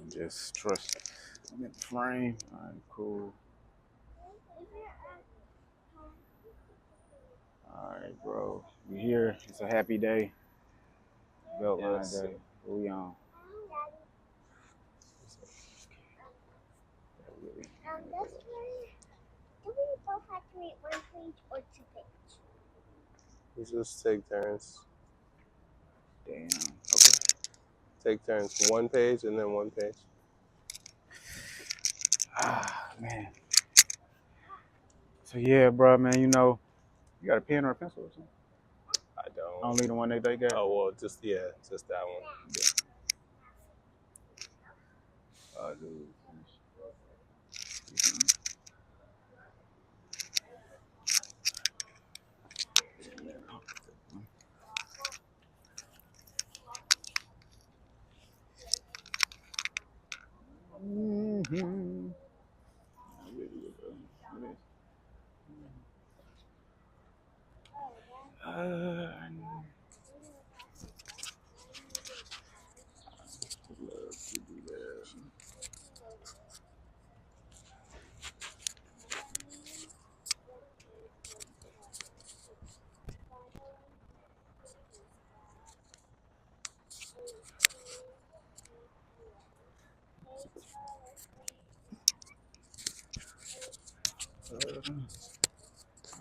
Just trust. I'm in the frame. All right, cool. All right, bro. We here. It's a happy day. Beltline Yes. day. What we on? Do we both have to read one page or 2 pages? We just take turns. Damn. Okay. Take turns. 1 page and then 1 page. Ah, man. So yeah, bro, man. You know, you got a pen or a pencil or something? I don't. Only the one they got. Oh well, just that one. Dude. Mm-hmm. Love to do that.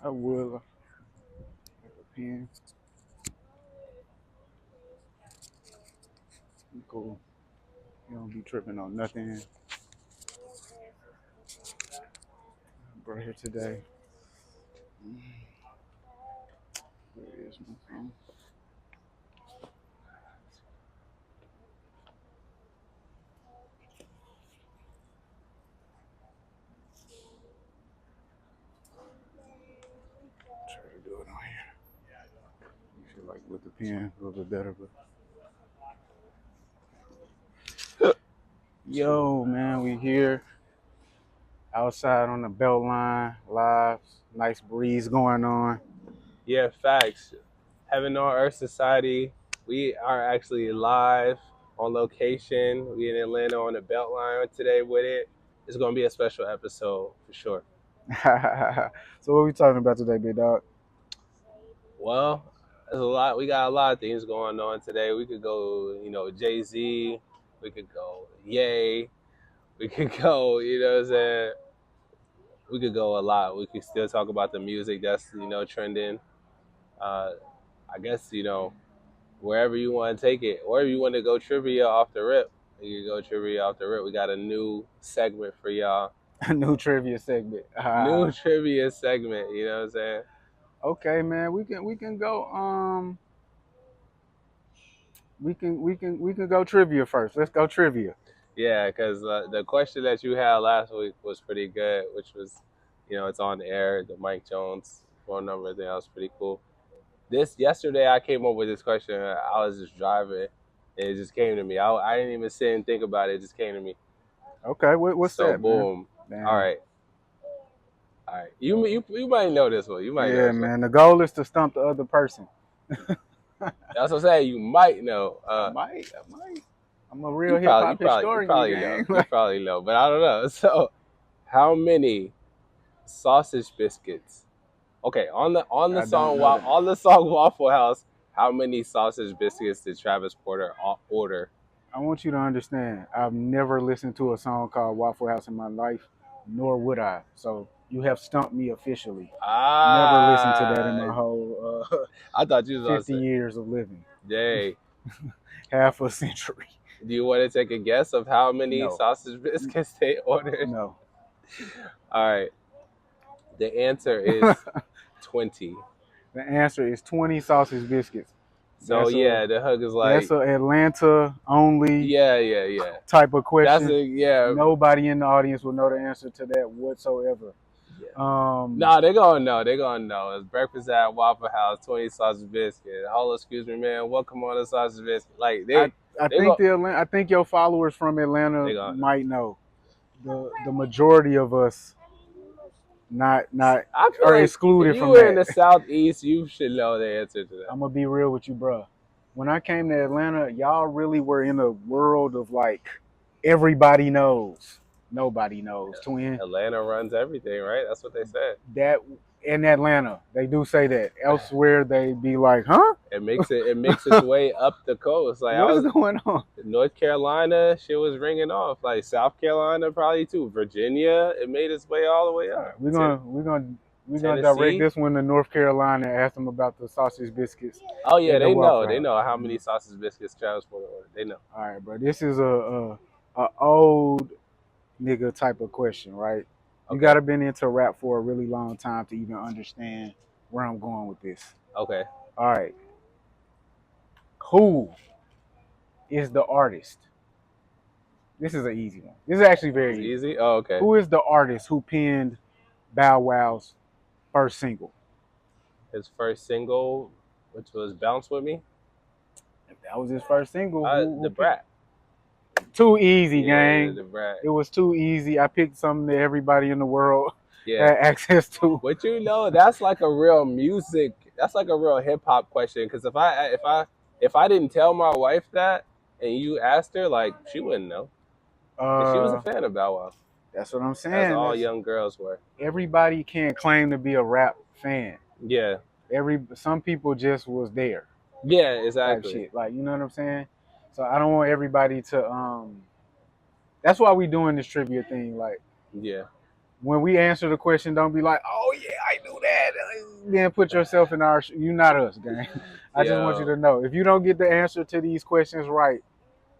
I will. Like a pen. Cool. You don't be tripping on nothing. Bro, here today. Where is my phone? Try to do it on here. You feel like with the pen a little bit better, but yo, man, we here outside on the Beltline live. Nice breeze going on. Yeah, facts. Heaven on Earth Society. We are actually live on location. We in Atlanta on the Beltline today with it. It's gonna be a special episode for sure. So what we talking about today, big dog? Well, there's a lot. We got a lot of things going on today. We could go, Jay-Z. We could go Ye. We could go, what I'm saying? We could go a lot. We could still talk about the music that's, trending. I guess, wherever you want to take it. Or if you want to go trivia off the rip, you can go trivia off the rip. We got a new segment for y'all. A new trivia segment. New trivia segment, you know what I'm saying? Okay, man. We can go we can go trivia first. Let's go trivia. Yeah, because the question that you had last week was pretty good, which was, it's on the air, the Mike Jones phone number thing. That was pretty cool. Yesterday, I came up with this question. I was just driving, and it just came to me. I didn't even sit and think about it. It just came to me. Okay, what's So that, boom. man? All right. You might know this one. You might know Yeah, this one. man. The goal is to stump the other person. That's what I'm saying. You might know. I might. I'm a real hip hop historian. You probably know, but I don't know. So, how many sausage biscuits? Okay, on the song Waffle House, how many sausage biscuits did Travis Porter order? I want you to understand. I've never listened to a song called Waffle House in my life, nor would I. So you have stumped me officially. Never listened to that in my whole I thought you was 50 years of living. Jay. Half a century. Do you want to take a guess of how many sausage biscuits they ordered? No. All right. The answer is 20. The answer is 20 sausage biscuits. So the hook is like that's an Atlanta only type of question. Nobody in the audience will know the answer to that whatsoever. Yeah. No, they're gonna know. It's breakfast at Waffle House, 20 sausage biscuits. Hello, excuse me, man. Welcome on the sausage biscuit. Like I think your followers from Atlanta might know. The majority of us not are excluded from that. If you were in the Southeast, you should know the answer to that. I'm gonna be real with you, bro. When I came to Atlanta, y'all really were in a world of like Everybody knows. Nobody knows, twin. Atlanta runs everything, right? That's what they said. That in Atlanta, they do say that. Elsewhere, they be like, "Huh? It makes its way up the coast. Like I What's was going on?" North Carolina, shit was ringing off. Like South Carolina, probably too. Virginia, it made its way all the way up. We're gonna direct Tennessee? this one to North Carolina and ask them about the sausage biscuits. Oh yeah, at the they know. Waffle They know House. how many sausage biscuits transport order. They know. All right, bro. This is a old nigga type of question, right? You Okay. gotta been into rap for a really long time to even understand where I'm going with this. Okay. All right. Who is the artist? This is an easy one. This is actually very It's easy. easy. Oh, okay. Who is the artist who penned Bow Wow's first single? His first single, which was "Bounce with Me." If that was his first single, The Brat. Too easy, Yeah, gang. The Brat. It was too easy. I picked something that everybody in the world Yeah. had access to. But you know, that's like a real music. That's like a real hip hop question. Because if I didn't tell my wife that, and you asked her, like, she wouldn't know. And she was a fan of Bow Wow. That's what I'm saying. As all young girls were. Everybody can't claim to be a rap fan. Yeah. Some people just was there. Yeah, Type exactly. shit. Like, you know what I'm saying? So I don't want everybody to that's why we doing this trivia thing. Like, Yeah. when we answer the question, don't be like, "Oh yeah, I knew that." Then put yourself in our you're not us, gang. I just want you to know. If you don't get the answer to these questions right,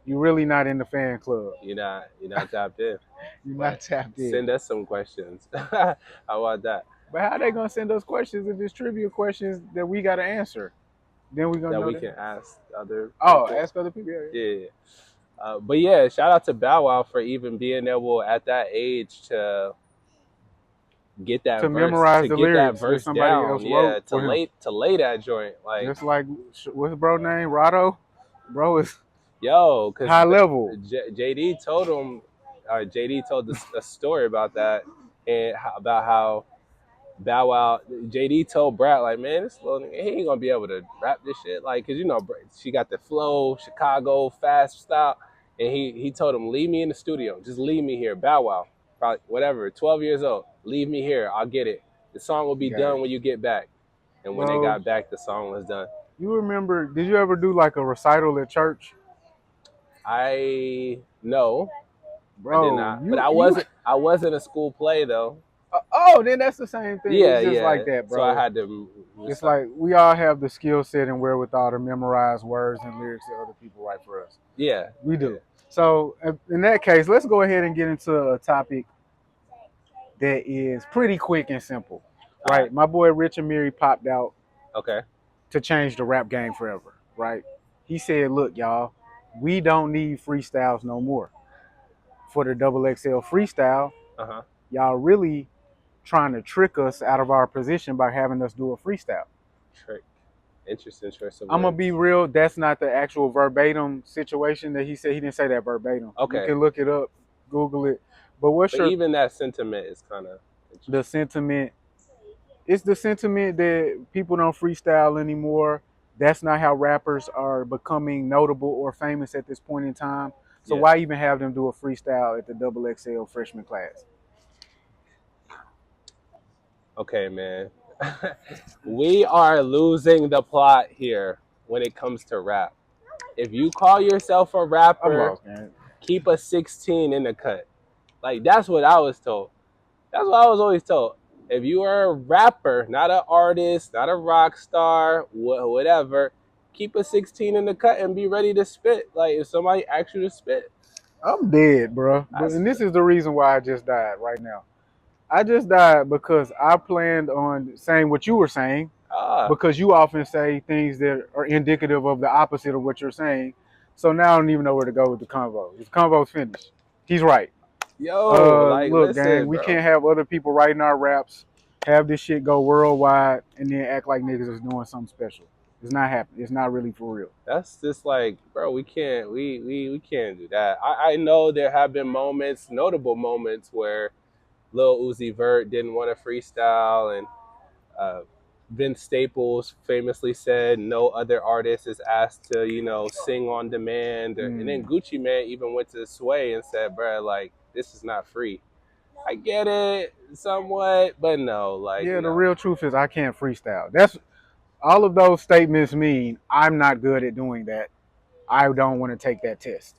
you're really not in the fan club. You're not tapped in. You're not tapped in. Send us some questions. How about that? But how they gonna send us questions if it's trivia questions that we gotta answer? Then we gonna That know we that? can ask other Oh, people. ask other people. Yeah. But yeah, shout out to Bow Wow for even being able at that age to get that To verse, memorize to the get lyrics that that verse somebody down. else Yeah, wrote to for him. lay that joint. Like, Just like, what's bro name? Rado? Bro is yo, because high level. JD told him, JD told a story about that, and about how Bow Wow, JD told Brad, like, man, this little nigga, he ain't gonna be able to rap this shit, like, cause you know she got the flow, Chicago fast style, and he told him, leave me in the studio, just leave me here. Bow Wow, probably whatever, 12 years old, leave me here, I'll get it. The song will be done when you get back. And when they got back, the song was done. You remember? Did you ever do like a recital at church? No, Bro, I did not. But I was in a school play though. Then that's the same thing. Yeah, it's just like that, bro. So I had to. It's like we all have the skill set and wherewithal to memorize words and lyrics that other people write for us. Yeah, we do. So in that case, let's go ahead and get into a topic that is pretty quick and simple. Right? My boy Rich Amiri popped out. Okay. To change the rap game forever. Right? He said, "Look, y'all, we don't need freestyles no more. For the XXL freestyle, y'all really trying to trick us out of our position by having us do a freestyle." Trick. Interesting choice of words. I'm gonna be real. That's not the actual verbatim situation that he said. He didn't say that verbatim. Okay. You can look it up, Google it. But even that sentiment is kind of the sentiment. It's the sentiment that people don't freestyle anymore. That's not how rappers are becoming notable or famous at this point in time. So why even have them do a freestyle at the XXL freshman class? Okay, man. We are losing the plot here when it comes to rap. If you call yourself a rapper, keep a 16 in the cut. Like, that's what I was told. That's what I was always told. If you are a rapper, not an artist, not a rock star, whatever, keep a 16 in the cut and be ready to spit. Like, if somebody asks you to spit. I'm dead, bro. And this is the reason why I just died right now. I just died because I planned on saying what you were saying, because you often say things that are indicative of the opposite of what you're saying. So now I don't even know where to go with the convo. The convo's finished. He's right. Yo, like, look, listen, gang, we can't have other people writing our raps, have this shit go worldwide, and then act like niggas is doing something special. It's not happening. It's not really for real. That's just like, bro, we can't do that. I know there have been moments, notable moments, where Lil Uzi Vert didn't want to freestyle, and Vince Staples famously said no other artist is asked to, sing on demand. And then Gucci Mane even went to Sway and said, bruh, like, this is not free. I get it somewhat, but no. Like, yeah, the real truth is I can't freestyle. That's all of those statements mean I'm not good at doing that. I don't want to take that test.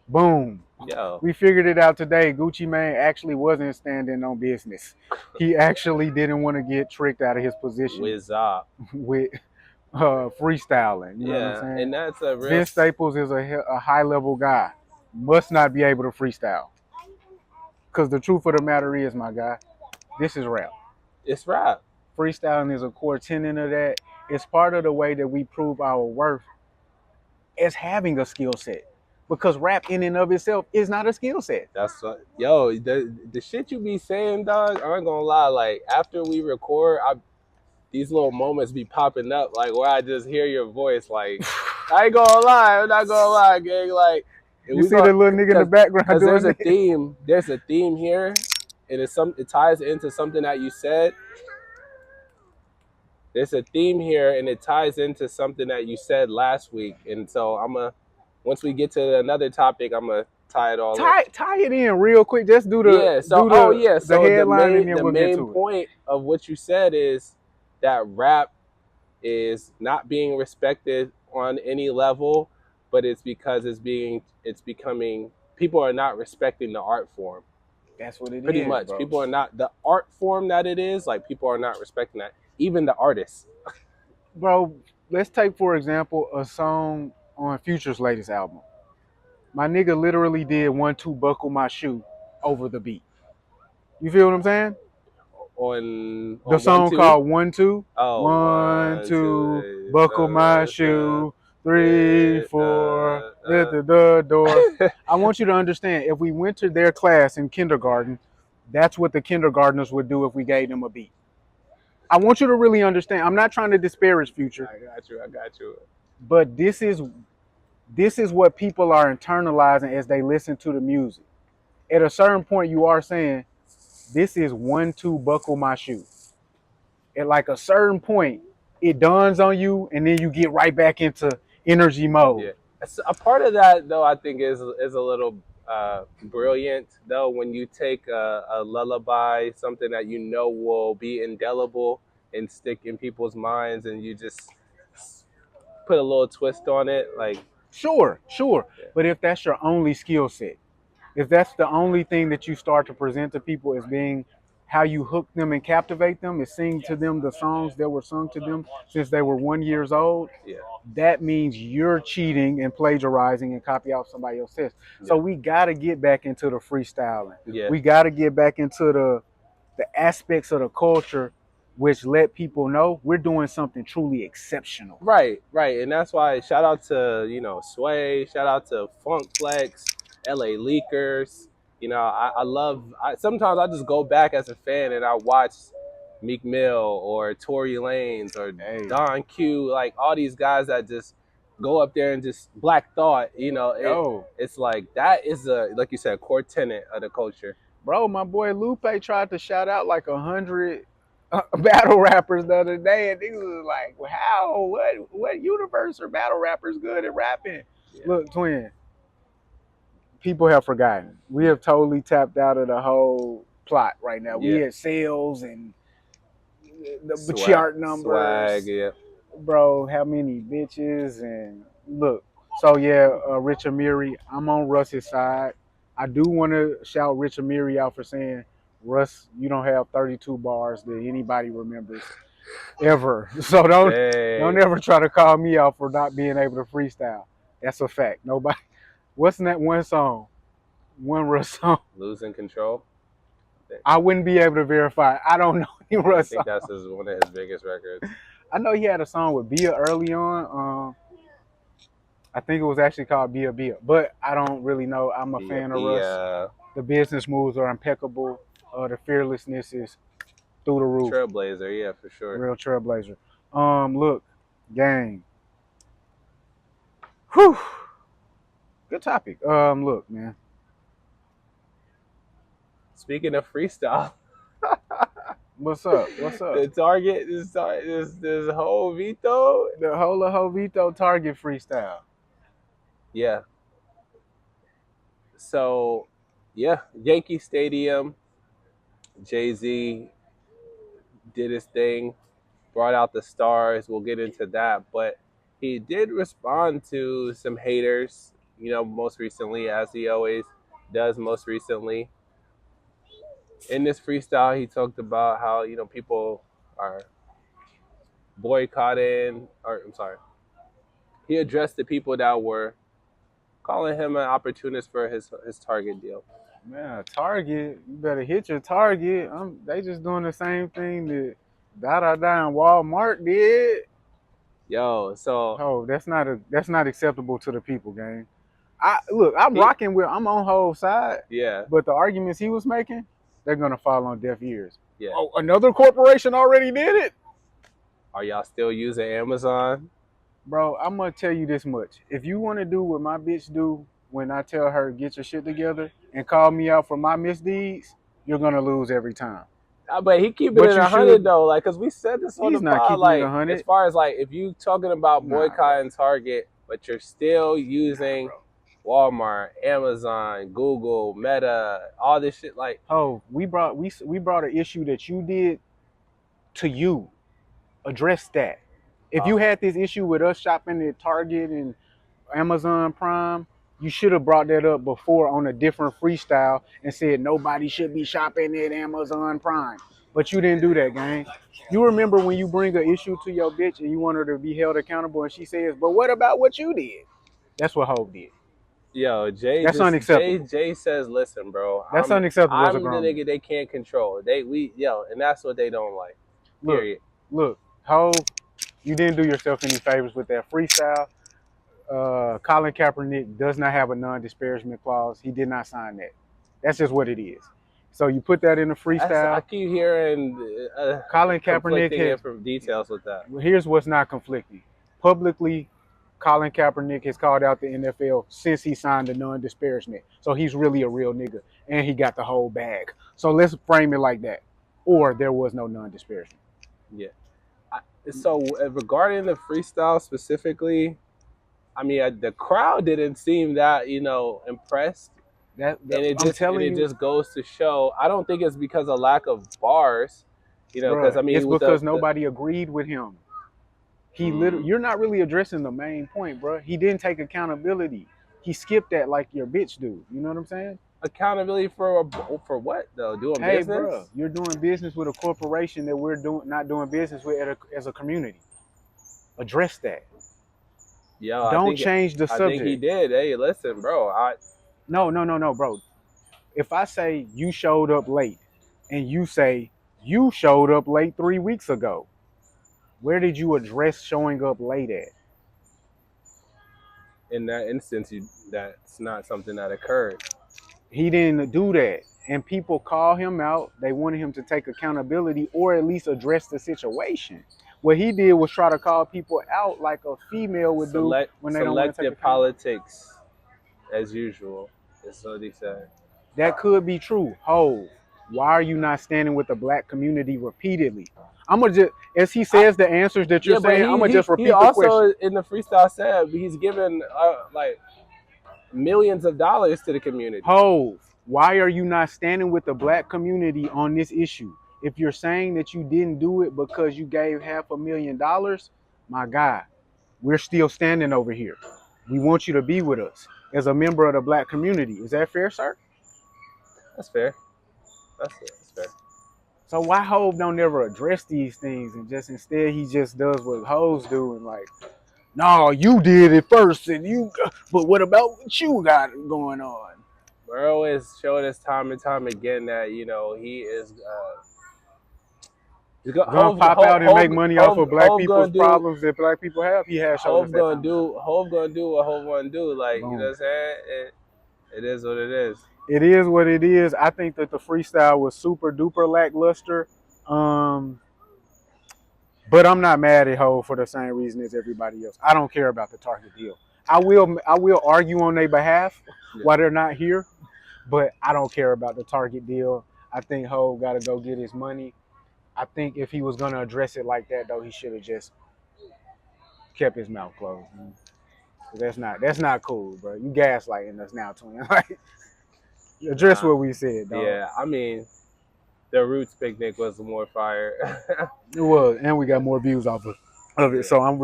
Boom. Yo. We figured it out today. Gucci Mane actually wasn't standing on business. He actually didn't want to get tricked out of his position with freestyling. You know what I'm saying? And that's a real... Vince Staples is a high-level guy. Must not be able to freestyle. Because the truth of the matter is, my guy, this is rap. It's rap. Freestyling is a core tenet of that. It's part of the way that we prove our worth as having a skill set. Because rap in and of itself is not a skill set. That's what, yo, the shit you be saying, dog, I ain't gonna lie. Like, after we record, these little moments be popping up, like, where I just hear your voice. Like, I ain't gonna lie. I'm not gonna lie, gang. Like, you see the little nigga in the background because doing there's a theme. There's a theme here, and it ties into something that you said. There's a theme here, and it ties into something that you said last week. And so once we get to another topic, I'm gonna tie it all in. Tie it in real quick. Just do the the headline, and then the we'll main get to point of what you said is that rap is not being respected on any level, but it's because it's becoming, people are not respecting the art form. That's what it is. Pretty much, bro. People are not, the art form that it is, like, people are not respecting that. Even the artists. Bro, let's take, for example, a song on Future's latest album. My nigga literally did 1-2 buckle my shoe over the beat. You feel what I'm saying? On the song 1-2? called 1-2. Oh, 1-2 buckle my shoe. 3, 4, the door. I want you to understand, if we went to their class in kindergarten, that's what the kindergartners would do if we gave them a beat. I want you to really understand. I'm not trying to disparage Future. I got you. But this is what people are internalizing as they listen to the music. At a certain point, you are saying, this is 1-2 buckle my shoe. At like a certain point, it dawns on you, and then you get right back into energy mode. Yeah. A part of that, though, I think is a little brilliant, though, when you take a lullaby, something that you know will be indelible and stick in people's minds, and you just put a little twist on it. Like, sure. Yeah. But if that's your only skill set, if that's the only thing that you start to present to people as being how you hook them and captivate them, is sing to them the songs that were sung to them since they were 1 year old, that means you're cheating and plagiarizing and copy off somebody else's test. Yeah. So we got to get back into the freestyling. Yeah. We got to get back into the aspects of the culture which let people know we're doing something truly exceptional. Right. And that's why, shout out to, Sway, shout out to Funk Flex, LA Leakers. Sometimes I just go back as a fan and I watch Meek Mill or Tory Lanez or Don Q, like all these guys that just go up there and just Black Thought, it's like, that is like you said, core tenet of the culture. Bro, my boy Lupe tried to shout out like 100 battle rappers the other day, and niggas was like, well, how? What universe are battle rappers good at rapping? Yeah. Look, twin, people have forgotten. We have totally tapped out of the whole plot right now. We had sales and the chart numbers. Swag, Bro, how many bitches? And look, so Rich Amiri, I'm on Russ's side. I do want to shout Rich Amiri out for saying, Russ, you don't have 32 bars that anybody remembers ever. So don't ever try to call me out for not being able to freestyle. That's a fact. Nobody. What's in that one song? One Russ song? Losing Control. I wouldn't be able to verify. I don't know any Russ song. I think that's one of his biggest records. I know he had a song with Bia early on. I think it was actually called Bia, but I don't really know. I'm a fan of Russ. The business moves are impeccable. The fearlessness is through the roof. Trailblazer, yeah, for sure. Real trailblazer. Look, gang. Whew. Good topic. Look, man. Speaking of freestyle, What's up? What's up? The Target, this whole Vito. The whole Vito Target freestyle. Yeah. So, yeah, Yankee Stadium. Jay-Z did his thing, brought out the stars. We'll get into that, but he did respond to some haters. Most recently, as he always does. Most recently, in this freestyle, he talked about how people are boycotting, or I'm sorry, he addressed the people that were calling him an opportunist for his Target deal. Man, Target, you better hit your target. They just doing the same thing that and Walmart did. Yo, so Oh, that's not acceptable to the people, gang. I'm on Hove's side. Yeah. But the arguments he was making, they're gonna fall on deaf ears. Yeah. Oh, another corporation already did it. Are y'all still using Amazon? Bro, I'm gonna tell you this much. If you wanna do what my bitch do when I tell her get your shit together and call me out for my misdeeds, you're gonna lose every time. But he keeping it 100 though, like, cause we said this on the pod, like, as far as like if you talking about boycotting Target, but you're still using Walmart, Amazon, Google, Meta, all this shit, like, we brought an issue that you did to you. Address that. If you had this issue with us shopping at Target and Amazon Prime, you should have brought that up before on a different freestyle and said nobody should be shopping at Amazon Prime. But you didn't do that, gang. You remember when you bring an issue to your bitch and you want her to be held accountable and she says, but what about what you did? That's what Hov did. Yo, that's unacceptable. Jay says, listen, bro. That's unacceptable. I'm the nigga they can't control. And that's what they don't like. Period. Look, Hov, you didn't do yourself any favors with that freestyle. Colin Kaepernick does not have a non-disparagement clause. He did not sign that. That's just what it is. So you put that in the freestyle. I keep hearing Colin Kaepernick has details with that. Here's what's not conflicting. Publicly, Colin Kaepernick has called out the NFL since he signed the non-disparagement. So he's really a real nigga, and he got the whole bag. So let's frame it like that. Or there was no non-disparagement. Yeah. So regarding the freestyle specifically, I mean, the crowd didn't seem that, impressed. It just goes to show. I don't think it's because of lack of bars, because it's because nobody agreed with him. You're not really addressing the main point, bro. He didn't take accountability. He skipped that like your bitch do. You know what I'm saying? Accountability for what though? Doing business? Bro, you're doing business with a corporation that we're not doing business with as a community. Address that. Yo, don't change the subject. I think he did. Hey, listen, bro. No, bro. If I say you showed up late and you say you showed up late 3 weeks ago, where did you address showing up late at? In that instance, that's not something that occurred. He didn't do that. And people call him out. They wanted him to take accountability or at least address the situation. What he did was try to call people out like a female would do when they don't want to take accountability. Politics, as usual. That's what he said. That could be true. Why are you not standing with the black community repeatedly? I'm gonna just, as he says the answers that you're saying, I'm gonna just repeat the question. He also in the freestyle said he's given like millions of dollars to the community. Why are you not standing with the black community on this issue? If you're saying that you didn't do it because you gave $500,000, my guy, we're still standing over here. We want you to be with us as a member of the black community. Is that fair, sir? That's fair. That's fair. So why Hov don't ever address these things and just instead he just does what Hovs do and like, no, you did it first but what about what you got going on? We're always showing us time and time again that, he is gonna pop out and make money off of black people's problems that black people have. He has shown us that. Hov gonna do what Hov wanna do. Like, you know what I'm saying? It is what it is. It is what it is. I think that the freestyle was super duper lackluster. But I'm not mad at Hov for the same reason as everybody else. I don't care about the Target deal. I will argue on their behalf while they're not here, but I don't care about the Target deal. I think Hov got to go get his money. I think if he was gonna address it like that, though, he should have just kept his mouth closed. That's not cool, bro. You gaslighting us now, twin. Like, address what we said, dog. Yeah, I mean, the Roots picnic was more fire. It was, and we got more views off of it. So I'm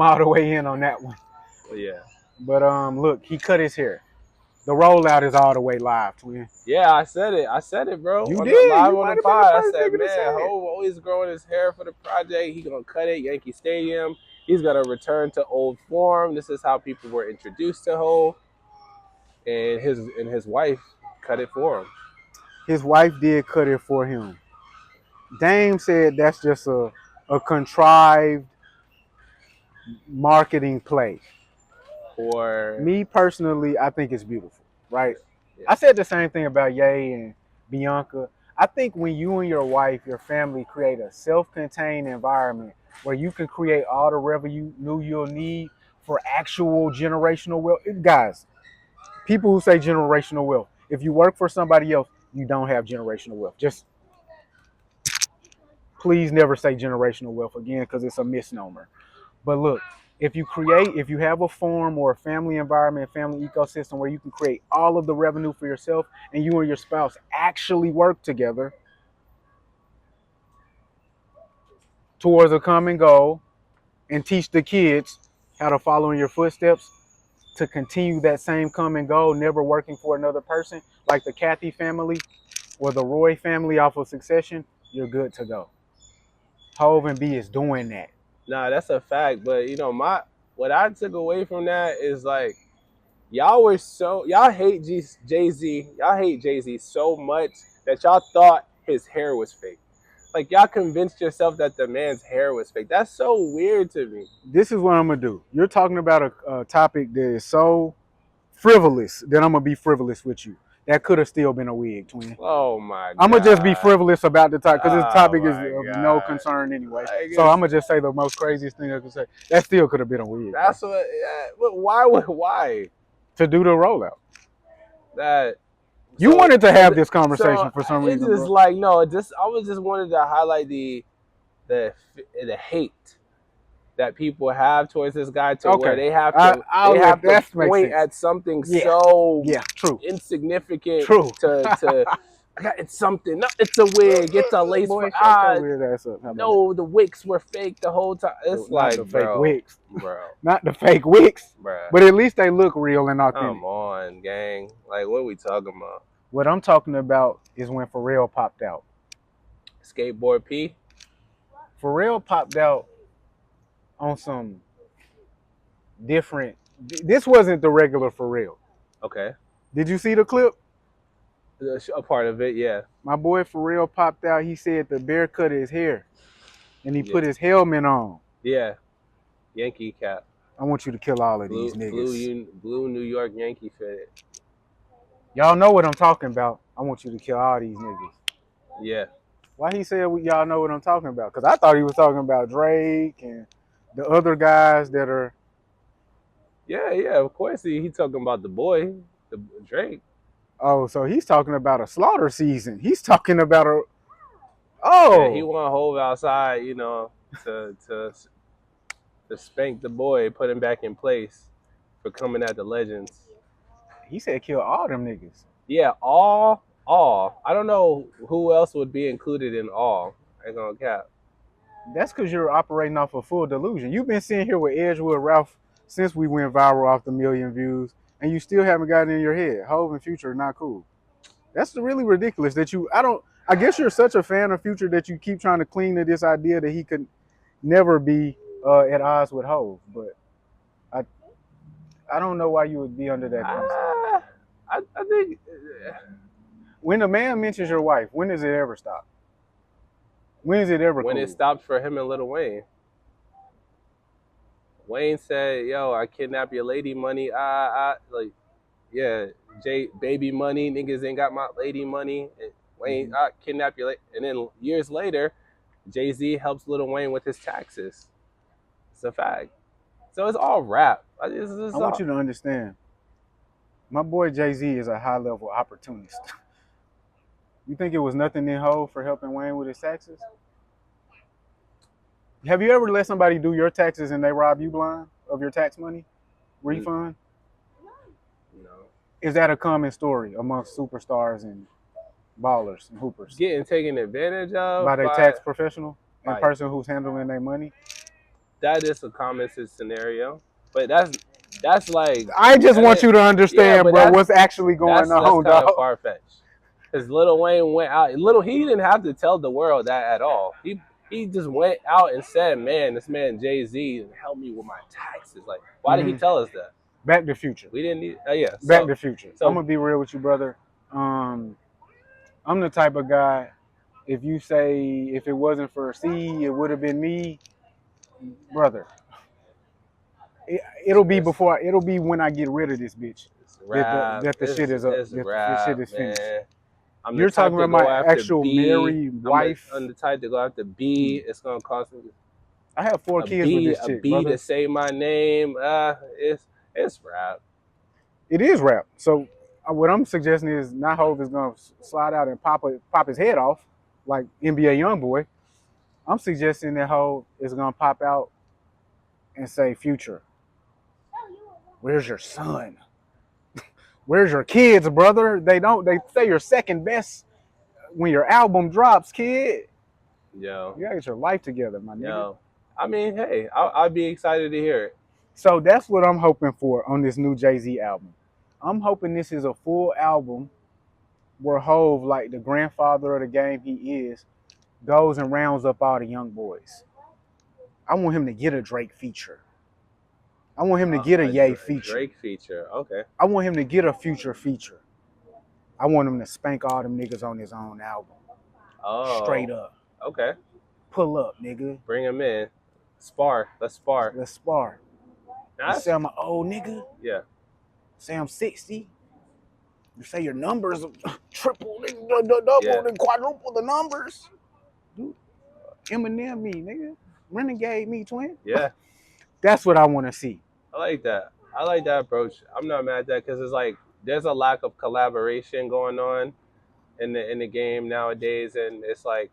all the way in on that one. Yeah. But look, he cut his hair. The rollout is all the way live, twin. Yeah, I said it, bro. You did. Live You on might the have been the pod. I first said, nigga to man, say it. Hov always growing his hair for the project. He gonna cut it. Yankee Stadium. He's gonna return to old form. This is how people were introduced to Hov. And his wife cut it for him. His wife did cut it for him. Dame said that's just a contrived marketing play. For me personally, I think it's beautiful, right? Yeah. I said the same thing about Ye and Bianca. I think when you and your wife, your family create a self-contained environment where you can create all the revenue you'll need for actual generational wealth. Guys, people who say generational wealth, if you work for somebody else, you don't have generational wealth. Just please never say generational wealth again because it's a misnomer. But look, if you have a farm or a family environment, family ecosystem where you can create all of the revenue for yourself and you and your spouse actually work together towards a common goal and teach the kids how to follow in your footsteps to continue that same common goal, never working for another person, like the Kathy family or the Roy family off of Succession, you're good to go. Hov and B is doing that. Nah, that's a fact. But what I took away from that is like y'all hate Jay-Z. Y'all hate Jay-Z so much that y'all thought his hair was fake. Like y'all convinced yourself that the man's hair was fake. That's so weird to me. This is what I'm gonna do. You're talking about a topic that is so frivolous that I'm gonna be frivolous with you. That could have still been a wig, twin. Oh my god. I'm gonna just be frivolous about the topic because this topic is of no God. concern anyway. Like, so I'm gonna just say the most craziest thing I could say. That still could have been a wig. That's what. But why? To do the rollout. You So, wanted to have this conversation for some reason. It's just bro. like no. I was just wanted to highlight the hate that people have towards this guy to where they have to point at something so true. insignificant. True. To it's something. No, it's a wig. It's a lace. Boy, no, the wigs were fake the whole time. It's not the fake wigs, bro. Not the fake wigs, bro. But at least they look real and authentic. Come on, gang. Like, what are we talking about? What I'm talking about is when Pharrell popped out. Skateboard P. Pharrell popped out on some different. This wasn't the regular Pharrell. Okay. Did you see the clip? A part of it, yeah. My boy Pharrell popped out. He said the bear cut his hair, and he put his helmet on. Yeah. Yankee cap. I want you to kill all of these niggas. Blue New York Yankee fit. Y'all know what I'm talking about. I want you to kill all these niggas. Yeah. Why he said y'all know what I'm talking about? Because I thought he was talking about Drake and the other guys that are. Yeah, of course he talking about the boy, the Drake. Oh, so he's talking about a slaughter season. He's talking about a. Oh. Yeah, he want Hov outside, to spank the boy, put him back in place for coming at the legends. He said kill all them niggas. Yeah, all. I don't know who else would be included in all. I ain't gonna cap. That's because you're operating off a full delusion. You've been sitting here with EDGEWOODralph since we went viral off the 1 million views, and you still haven't gotten in your head. Hov and Future are not cool. That's really ridiculous that I guess you're such a fan of Future that you keep trying to cling to this idea that he could never be at odds with Hov. But I don't know why you would be under that concept. I think when a man mentions your wife, when does it ever stop? When is it ever when cool? It stopped for him and Lil Wayne. Wayne said, "Yo, I kidnap your lady money. Baby money. Niggas ain't got my lady money. And Wayne, I kidnap your lady." And then years later, Jay-Z helps Lil Wayne with his taxes. It's a fact. So it's all rap. I want you to understand. My boy Jay-Z is a high-level opportunist. You think it was nothing in Hov for helping Wayne with his taxes? Have you ever let somebody do your taxes and they rob you blind of your tax money refund? No. Is that a common story amongst superstars and ballers and hoopers? Getting taken advantage of by their tax professional and person who's handling their money? That is a common scenario. But that's like... I just want you to understand, bro, what's actually going on, That's kind of far-fetched. Because Lil Wayne went out. He didn't have to tell the world that at all. He just went out and said, man, this man Jay-Z helped me with my taxes. Like, why did he tell us that? Back to Future. We didn't need... Back to Future. So, I'm going to be real with you, brother. I'm the type of guy, if you say, if it wasn't for C, it would have been me, brother. It'll be when I get rid of this bitch. That the shit is up. The shit is finished. You're talking about my actual married wife. I'm the type to go after B. It's gonna cost me. I have 4 kids with this chick, a B brother. to say my name. It's rap. It is rap. So what I'm suggesting is not Hov is gonna slide out and pop his head off like NBA YoungBoy. I'm suggesting that Hov is gonna pop out and say, Future, where's your son? Where's your kids, brother? They say you're second best when your album drops, kid. Yo. You gotta get your life together, my nigga. Yo. I mean, hey, I'll be excited to hear it. So that's what I'm hoping for on this new Jay-Z album. I'm hoping this is a full album where Hov, like the grandfather of the game he is, goes and rounds up all the young boys. I want him to get a Drake feature. I want him to get a Ye feature. Drake feature, okay. I want him to get a Future feature. I want him to spank all them niggas on his own album. Oh. Straight up. Okay. Pull up, nigga. Bring him in. Spar. Let's spar. Let's spar. You say I'm an old nigga? Yeah. Say I'm 60. You say your numbers triple, double, and quadruple the numbers. Dude, Eminem me, nigga. Renegade me, twin. Yeah. That's what I want to see. I like that. I like that approach. I'm not mad at that because it's like there's a lack of collaboration going on in the game nowadays, and it's like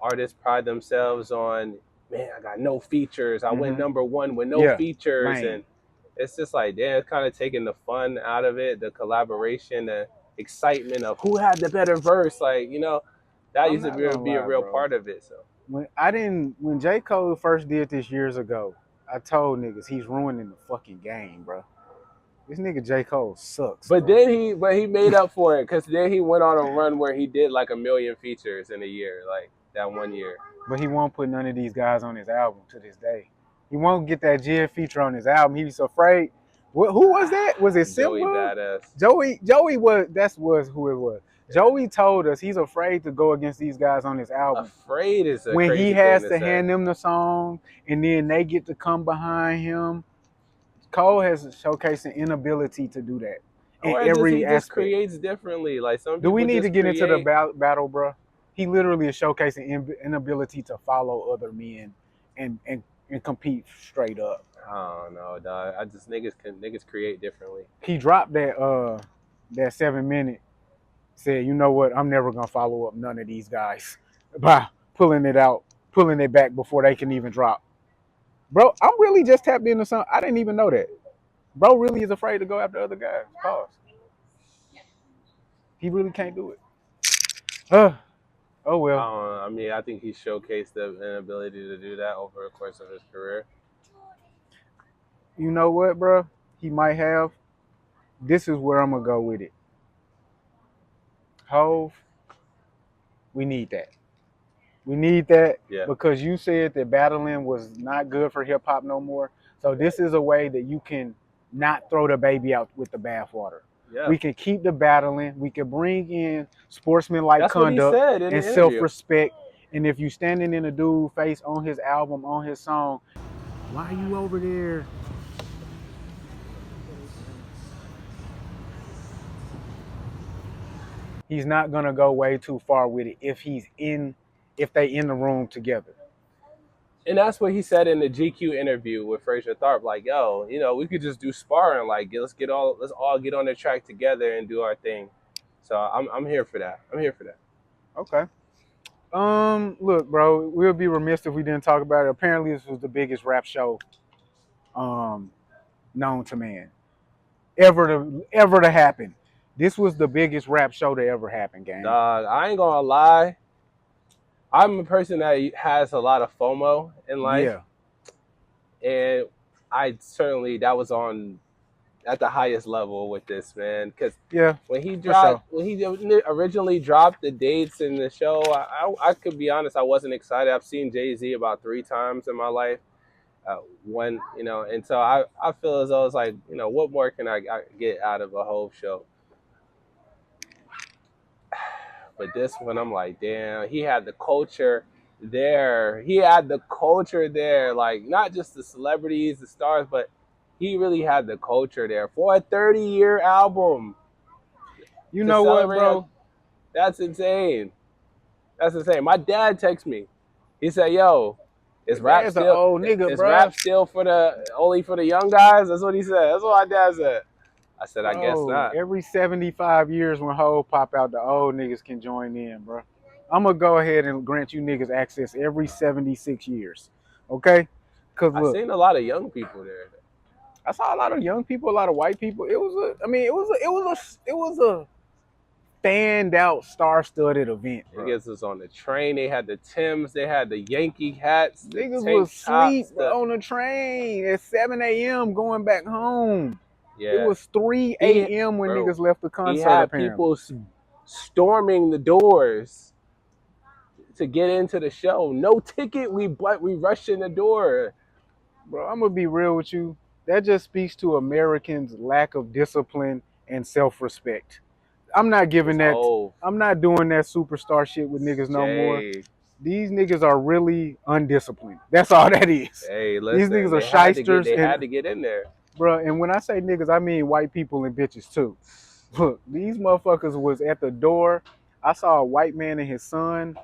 artists pride themselves on, man, I got no features. I went #1 with no features, and it's just like, damn, it's kind of taking the fun out of it, the collaboration, the excitement of who had the better verse, like, you know, that used to be a real part of it. So when J. Cole first did this years ago, I told niggas he's ruining the fucking game, bro. This nigga J. Cole sucks. But then he made up for it because then he went on a run where he did like 1 million features in a year, like that 1 year. But he won't put none of these guys on his album to this day. He won't get that Jid feature on his album. He was afraid. Who was that? Was it Simba? Joey Badass. Joey was who it was. Joey told us he's afraid to go against these guys on his album. Afraid is a when crazy he has thing to say. hand them the song and then they get to come behind him. Cole has showcased an inability to do that in every aspect. Just creates differently. Like some do we need to get into the battle, bro? He literally is showcasing inability to follow other men and compete straight up. I don't know, dog. Niggas create differently. He dropped that 7 minute. Said, you know what? I'm never gonna follow up none of these guys by pulling it back before they can even drop. Bro, I'm really just tapped into something. I didn't even know that. Bro really is afraid to go after other guys. Pause. He really can't do it. Oh well. I mean, I think he showcased the inability to do that over the course of his career. You know what, bro? He might have. This is where I'm gonna go with it. Hov, we need that. We need that because you said that battling was not good for hip hop no more. So this is a way that you can not throw the baby out with the bathwater. Yeah. We can keep the battling. We can bring in sportsmanlike conduct and self-respect. And if you standing in a dude's face on his album, on his song, why are you over there? He's not gonna go way too far with it if they in the room together. And that's what he said in the GQ interview with Fraser Tharp. Like, yo, you know, we could just do sparring. Like, let's all get on the track together and do our thing. So I'm here for that. I'm here for that. Okay. Look, bro, we'll be remiss if we didn't talk about it. Apparently, this was the biggest rap show, known to man, ever to happen. This was the biggest rap show to ever happen, gang. Dog, I ain't gonna lie. I'm a person that has a lot of FOMO in life, and I certainly that was on at the highest level with this, man. Because when he originally dropped the dates in the show, I could be honest, I wasn't excited. I've seen Jay-Z about 3 times in my life. One, and so I feel as though it's like, what more can I get out of a whole show? But this one, I'm like, damn, he had the culture there. He had the culture there, like not just the celebrities, the stars, but he really had the culture there for a 30-year album. You know what, bro? That's insane. That's insane. My dad texted me. He said, "Yo, is rap still old nigga, is bro. rap still only for the young guys?" That's what he said. That's what my dad said. I said, I guess not. Every 75 years when Ho pop out, the old niggas can join in, bro. I'm going to go ahead and grant you niggas access every 76 years. Okay? Cause look, I seen a lot of young people there. I saw a lot of young people, a lot of white people. It was a fanned out, star-studded event, bro. Niggas was on the train. They had the Timbs. They had the Yankee hats. Niggas was asleep on the train at 7 a.m. going back home. Yeah. It was 3 a.m. when niggas left the concert. He had people storming the doors to get into the show. No ticket. We rushed in the door. Bro, I'm gonna be real with you. That just speaks to Americans' lack of discipline and self-respect. I'm not giving that. I'm not doing that superstar shit with niggas no more. These niggas are really undisciplined. That's all that is. Hey, listen, these niggas are shysters. They had to get in there. Bro, and when I say niggas, I mean white people and bitches too. Look, these motherfuckers was at the door. I saw a white man and his son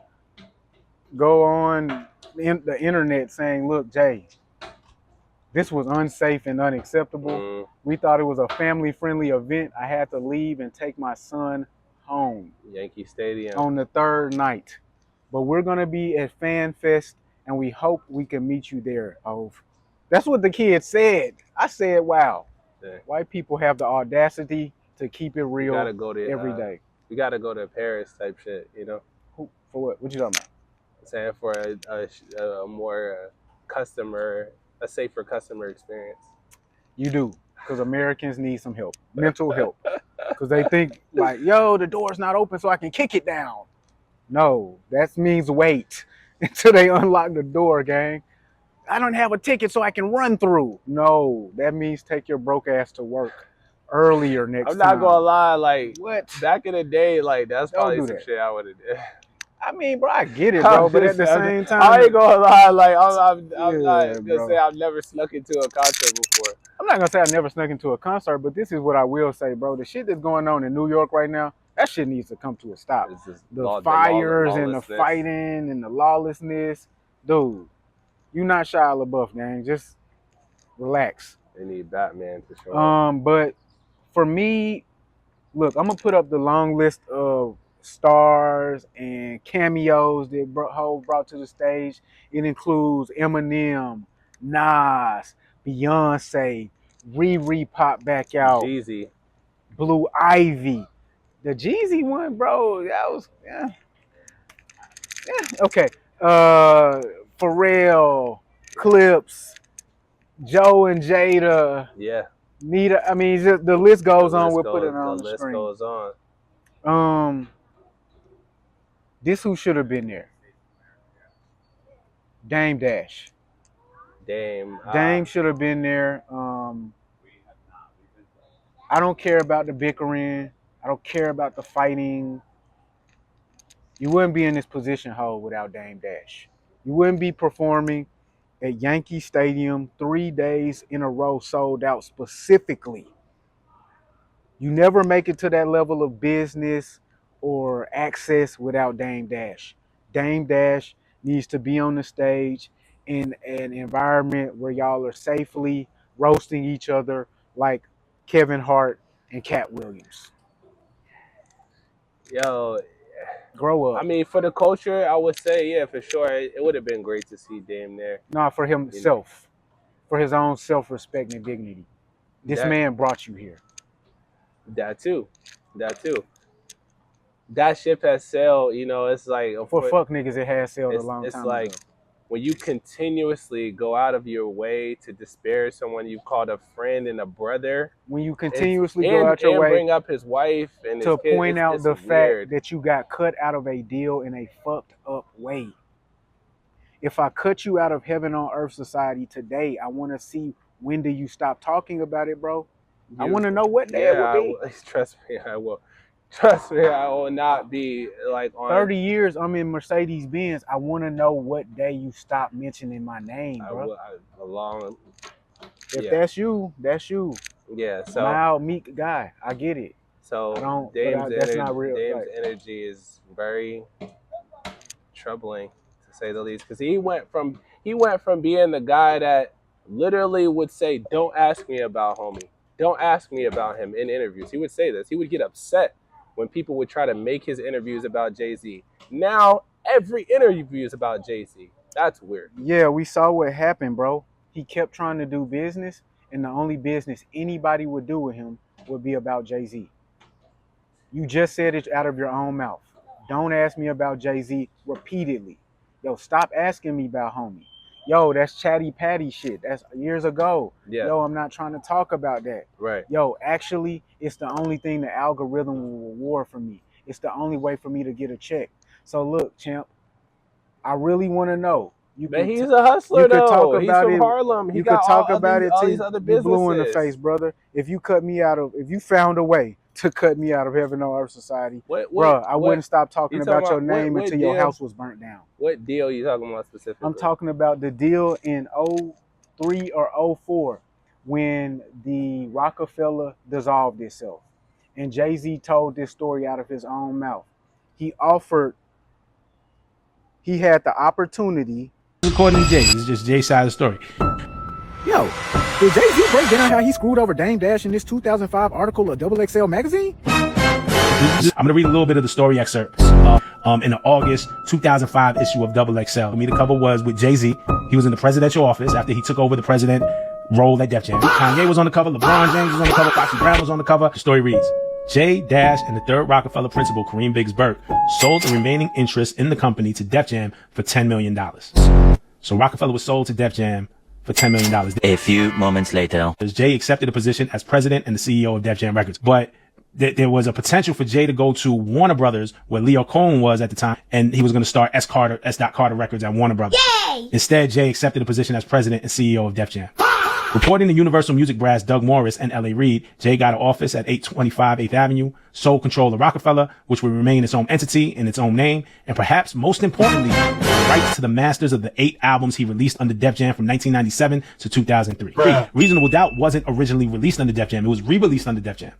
go on the internet saying, "Look, Jay, this was unsafe and unacceptable. We thought it was a family-friendly event. I had to leave and take my son home." Yankee Stadium. On the 3rd night. But we're going to be at Fan Fest, and we hope we can meet you there, Ove. That's what the kid said. I said, wow. Yeah. White people have the audacity to keep it real every day. We got to go to Paris type shit, For what? What you talking about? I'm saying for a more a safer customer experience. You do, because Americans need some help, mental help. Because they think like, yo, the door's not open so I can kick it down. No, that means wait until they unlock the door, gang. I don't have a ticket so I can run through. No, that means take your broke ass to work earlier next time. I'm not gonna lie, like what? Back in the day, like that's probably some shit I would have did. I mean, bro, I get it, bro, but at the same time, I ain't gonna lie, like I'm not gonna say I've never snuck into a concert before. I'm not gonna say I never snuck into a concert, but this is what I will say, bro. The shit that's going on in New York right now, that shit needs to come to a stop. The fires and the fighting and the lawlessness, dude. You not Shia LaBeouf, gang. Just relax. They need Batman to show up. But for me, look, I'm gonna put up the long list of stars and cameos that Hov brought to the stage. It includes Eminem, Nas, Beyonce, Riri popped back out, Jeezy, Blue Ivy. The Jeezy one, bro, that was okay. Pharrell, Clips, Joe and Jada. Yeah. Nita. I mean, the list goes on. We'll put it on the screen. The list goes on. This who should have been there? Dame Dash. Dame should have been there. I don't care about the bickering. I don't care about the fighting. You wouldn't be in this position, Ho, without Dame Dash. You wouldn't be performing at Yankee Stadium 3 days in a row sold out specifically. You never make it to that level of business or access without Dame Dash. Dame Dash needs to be on the stage in an environment where y'all are safely roasting each other like Kevin Hart and Cat Williams. Yo, Grow up. I mean, for the culture, I would say, yeah, for sure, it would have been great to see Dame there. Nah, for himself, for his own self-respect and dignity. This man brought you here. That too. That ship has sailed. You know, it's like for fuck niggas, it has sailed a long time like, ago. When you continuously go out of your way to disparage someone you called a friend and a brother, when you continuously go out your way bring up his wife and to his kid, point out the weird. fact that you got cut out of a deal in a fucked up way. If I cut you out of Heaven on Earth Society today, I want to see, when do you stop talking about it, bro? I want to know what day it will be. Trust me, I will. Trust me, I will not be like on 30 years I'm in Mercedes Benz. I want to know what day you stop mentioning my name, bro. If that's you, that's you. Yeah, so mild, meek guy. I get it. So that's not real. Dame's energy is very troubling, to say the least, because he went from being the guy that literally would say, "Don't ask me about homie. Don't ask me about him" in interviews. He would say this. He would get upset when people would try to make his interviews about Jay-Z. Now every interview is about Jay-Z. That's weird. Yeah, we saw what happened, bro. He kept trying to do business, and the only business anybody would do with him would be about Jay-Z. You just said it out of your own mouth. Don't ask me about Jay-Z repeatedly. Yo, stop asking me about homie. Yo, that's chatty patty shit. That's years ago. Yeah. Yo, I'm not trying to talk about that. Right. Yo, actually, it's the only thing the algorithm will reward for me. It's the only way for me to get a check. So look, champ, I really want to know. He's a hustler, though. He's from Harlem. You could talk about it till you blue in the face, brother. If you found a way to cut me out of Heaven on Earth Society, bro, I wouldn't stop talking about your name until your house was burnt down. What deal are you talking about specifically? I'm talking about the deal in 03 or 04 when the Rockefeller dissolved itself. And Jay-Z told this story out of his own mouth. He had the opportunity. According to Jay, this is just Jay's side of the story. Yo, did Jay-Z break down how he screwed over Dame Dash in this 2005 article of XXL magazine? I'm going to read a little bit of the story excerpts in the August 2005 issue of XXL. The cover was with Jay-Z. He was in the presidential office after he took over the president role at Def Jam. Kanye was on the cover. LeBron James was on the cover. Foxy Brown was on the cover. The story reads: Jay Dash and the third Rockefeller principal, Kareem Biggs Burke, sold the remaining interest in the company to Def Jam for $10 million. So Rockefeller was sold to Def Jam for $10 million. A few moments later, Jay accepted a position as president and the CEO of Def Jam Records. But there was a potential for Jay to go to Warner Brothers, where Leo Cohen was at the time, and he was going to start S. Carter Records at Warner Brothers. Yay! Instead, Jay accepted a position as president and CEO of Def Jam. Reporting to Universal Music brass Doug Morris and L.A. Reid, Jay got an office at 825 8th Avenue, sole control of Rockefeller, which would remain its own entity in its own name, and perhaps most importantly, the rights to the masters of the 8 albums he released under Def Jam from 1997 to 2003. Reasonable Doubt wasn't originally released under Def Jam. It was re-released under Def Jam.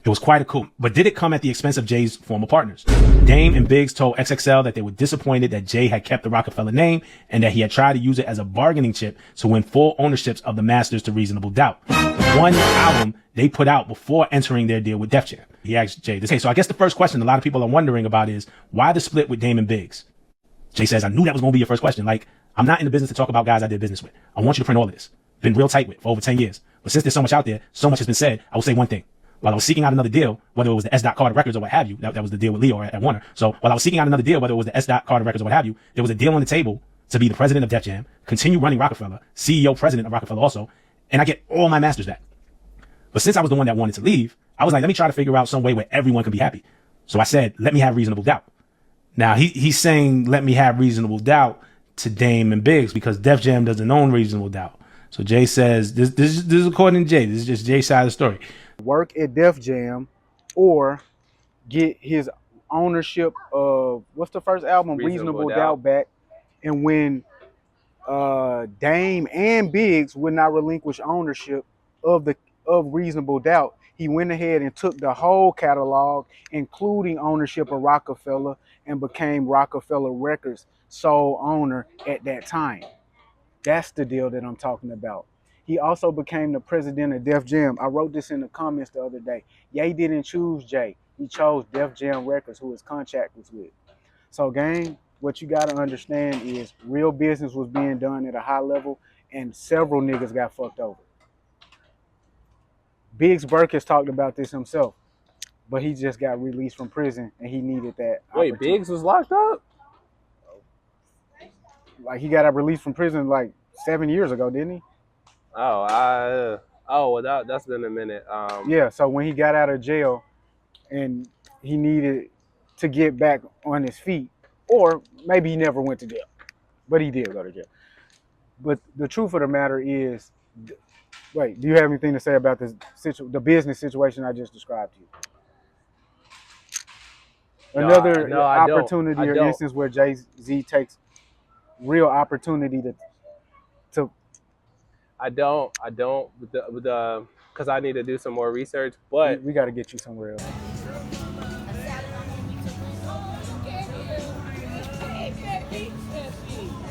It was quite a coup, but did it come at the expense of Jay's former partners? Dame and Biggs told XXL that they were disappointed that Jay had kept the Rockefeller name and that he had tried to use it as a bargaining chip to win full ownerships of the masters to Reasonable Doubt, the one album they put out before entering their deal with Def Jam. He asked Jay this. Okay, so I guess the first question a lot of people are wondering about is, why the split with Dame and Biggs? Jay says, I knew that was going to be your first question. Like, I'm not in the business to talk about guys I did business with. I want you to print all of this. Been real tight with for over 10 years. But since there's so much out there, so much has been said, I will say one thing. While I was seeking out another deal, whether it was the S. Carter Records or what have you, that was the deal with Leo at Warner. So while I was seeking out another deal, whether it was the S. Carter Records or what have you, there was a deal on the table to be the president of Def Jam, continue running Rockefeller, CEO, president of Rockefeller also, and I get all my masters back. But since I was the one that wanted to leave, I was like, let me try to figure out some way where everyone can be happy. So I said, let me have Reasonable Doubt. Now he's saying, let me have Reasonable Doubt to Dame and Biggs because Def Jam doesn't own Reasonable Doubt. So Jay says, this is according to Jay. This is just Jay's side of the story. Work at Def Jam or get his ownership of, what's the first album? Reasonable Doubt back. And when Dame and Biggs would not relinquish ownership of Reasonable Doubt, he went ahead and took the whole catalog, including ownership of Rockefeller, and became Rockefeller Records sole owner at that time. That's the deal that I'm talking about. He also became the president of Def Jam. I wrote this in the comments the other day. Ye didn't choose Jay. He chose Def Jam Records, who his contract was with. So, gang, what you got to understand is real business was being done at a high level, and several niggas got fucked over. Biggs Burke has talked about this himself, but he just got released from prison, and he needed that. Wait, Biggs was locked up? Like, he got released from prison like 7 years ago, didn't he? Well, that's been a minute. Yeah, so when he got out of jail and he needed to get back on his feet, or maybe he never went to jail, but he did go to jail. But the truth of the matter is, wait, do you have anything to say about the business situation I just described to you? Another opportunity or instance where Jay-Z takes real opportunity to. I don't, because I need to do some more research. But we got to get you somewhere else.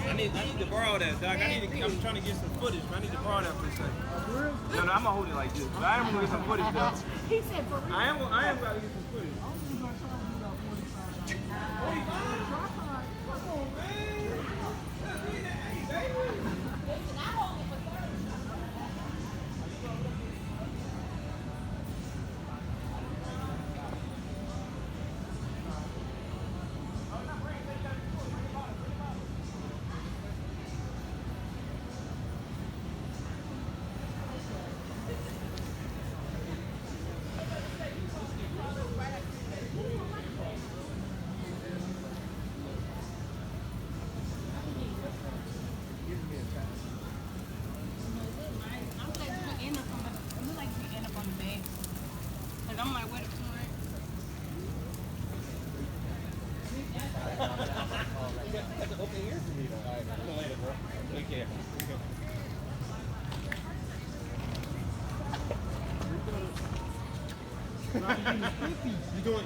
I need to borrow that, dog. I'm trying to get some footage, but I need to borrow that for a second. No, I'm gonna hold it like this. But I am gonna get some footage though. He said for real. I am gonna get some footage.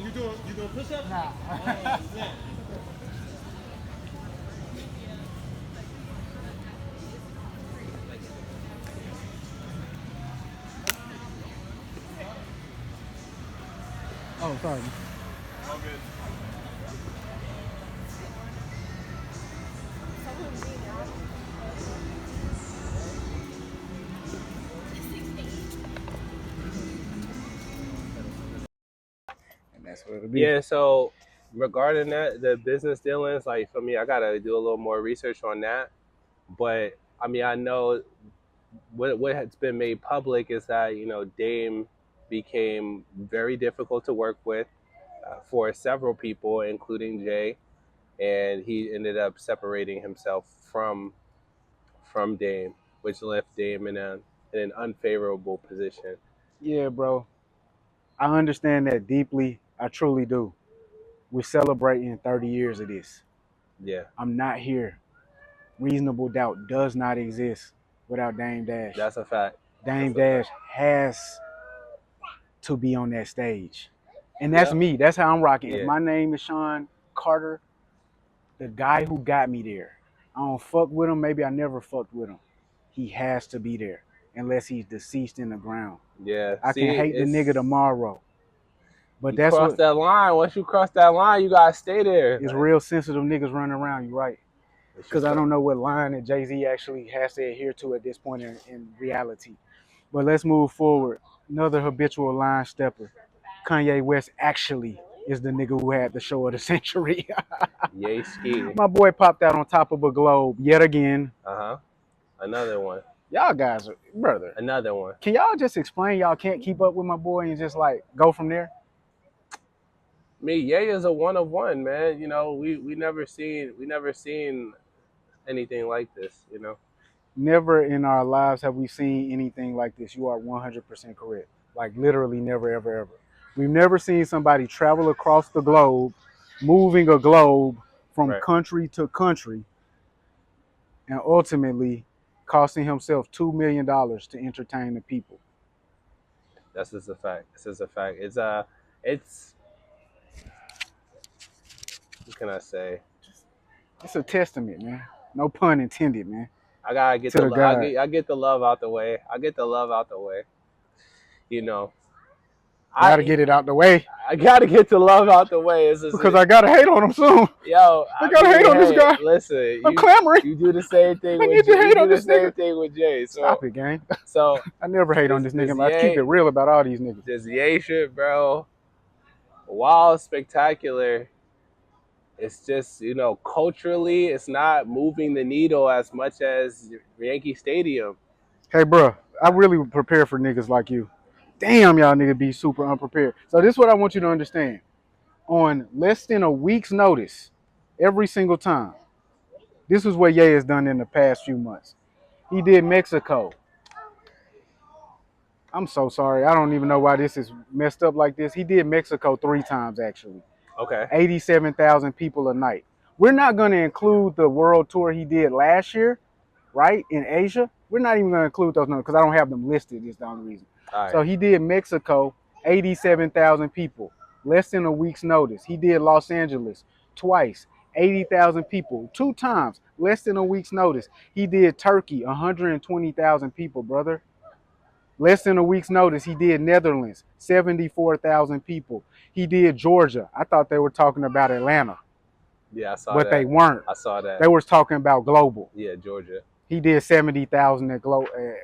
You doing push-ups? Nah. Oh, sorry. All good. That's what it'll be. Yeah, so regarding that, the business dealings, like for me, I gotta do a little more research on that. But I mean, I know what has been made public is that Dame became very difficult to work with for several people, including Jay, and he ended up separating himself from Dame, which left Dame in an unfavorable position. Yeah, bro. I understand that deeply. I truly do. We're celebrating 30 years of this. Yeah. I'm not here. Reasonable doubt does not exist without Dame Dash. That's a fact. Dame Dash has to be on that stage. And that's me. That's how I'm rocking. If my name is Sean Carter, the guy who got me there, I don't fuck with him. Maybe I never fucked with him. He has to be there unless he's deceased in the ground. Yeah. I can hate the nigga tomorrow. But that's cross that line. Once you cross that line, you gotta stay there. It's real sensitive niggas running around. You right? Because I don't know what line that Jay-Z actually has to adhere to at this point in reality. But let's move forward. Another habitual line stepper. Kanye West actually is the nigga who had the show of the century. Yay, ski. My boy popped out on top of a globe yet again. Another one. Y'all guys, brother. Another one. Can y'all just explain y'all can't keep up with my boy and just like go from there? Ye is a one of one, man. We never seen anything like this, Never in our lives have we seen anything like this. You are 100% correct. Like literally never, ever, ever. We've never seen somebody travel across the globe, moving a globe from country to country, and ultimately costing himself $2 million to entertain the people. That's just a fact. It's what can I say? It's a testament, man. No pun intended, man. I gotta get I get the love out the way. Gotta get it out the way. I gotta get the love out the way. Because I gotta hate on him soon. Yo, I gotta hate on this guy. Listen, I'm clamoring. You do the same thing. I need to hate on this nigga. Thing with Jay. So, stop it, gang. So I never hate on this nigga. I keep it real about all these niggas. This Ye shit, bro. While spectacular, it's just, you know, culturally, it's not moving the needle as much as Yankee Stadium. Hey, bro, I really prepare for niggas like you. Damn, y'all niggas be super unprepared. So this is what I want you to understand. On less than a week's notice, every single time, this is what Ye has done in the past few months. He did Mexico. I'm so sorry. I don't even know why this is messed up like this. He did Mexico 3 times, actually. Okay. 87,000 people a night. We're not going to include the world tour he did last year, right, in Asia. We're not even going to include those numbers because I don't have them listed. Is the only reason. Right. So he did Mexico, 87,000 people, less than a week's notice. He did Los Angeles twice, 80,000 people, 2 times, less than a week's notice. He did Turkey, 120,000 people, brother. Less than a week's notice, he did Netherlands, 74,000 people. He did Georgia. I thought they were talking about Atlanta. Yeah, I saw that. But they weren't. I saw that. They were talking about global. Yeah, Georgia. He did 70,000 at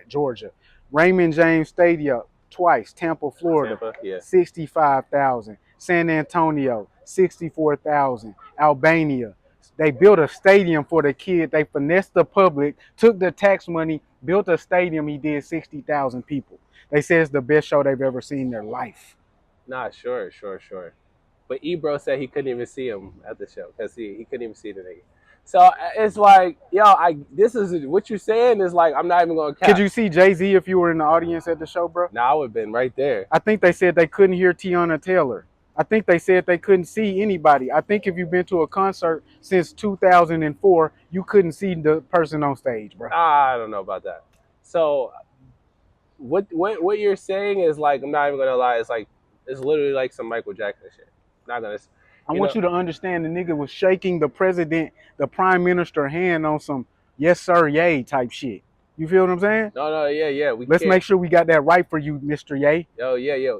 Georgia. Raymond James Stadium twice, Tampa, Florida, 65,000. San Antonio, 64,000. Albania. They built a stadium for the kid. They finessed the public, took the tax money, built a stadium. He did 60,000 people. They say it's the best show they've ever seen in their life. Nah, sure. But Ebro said he couldn't even see him at the show because he couldn't even see the nigga. So it's like, yo, this is what you're saying is like, I'm not even going to count. Could you see Jay-Z if you were in the audience at the show, bro? Nah, I would have been right there. I think they said they couldn't hear Tiana Taylor. I think they said they couldn't see anybody. I think if you've been to a concert since 2004, you couldn't see the person on stage, bro. I don't know about that. So what you're saying is like, I'm not even going to lie, it's literally like some Michael Jackson shit. Not going to... I want you to understand the nigga was shaking the president, the prime minister hand on some yes sir, yay type shit. You feel what I'm saying? No, yeah. Let's make sure we got that right for you, Mr. Ye. Yo.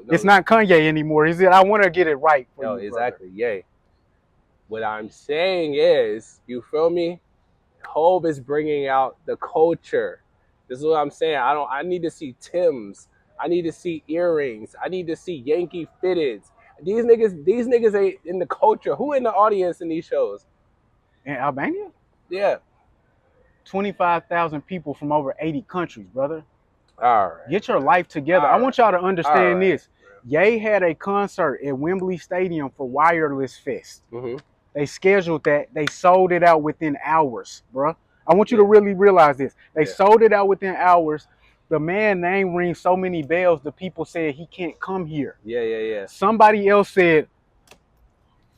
No, it's not Kanye anymore, is it? I want to get it right for you, exactly, Ye. What I'm saying is, you feel me? Hov is bringing out the culture. This is what I'm saying. I need to see Timbs. I need to see earrings. I need to see Yankee fitteds. These niggas ain't in the culture. Who in the audience in these shows? In Albania? Yeah. 25,000 people from over 80 countries, brother. All right. Get your life together. I want y'all to understand this. Ye had a concert at Wembley Stadium for Wireless Fest. Mm-hmm. They scheduled that. They sold it out within hours, bro. I want you to really realize this. They sold it out within hours. The man name rings so many bells, the people said he can't come here. Yeah. Somebody else said,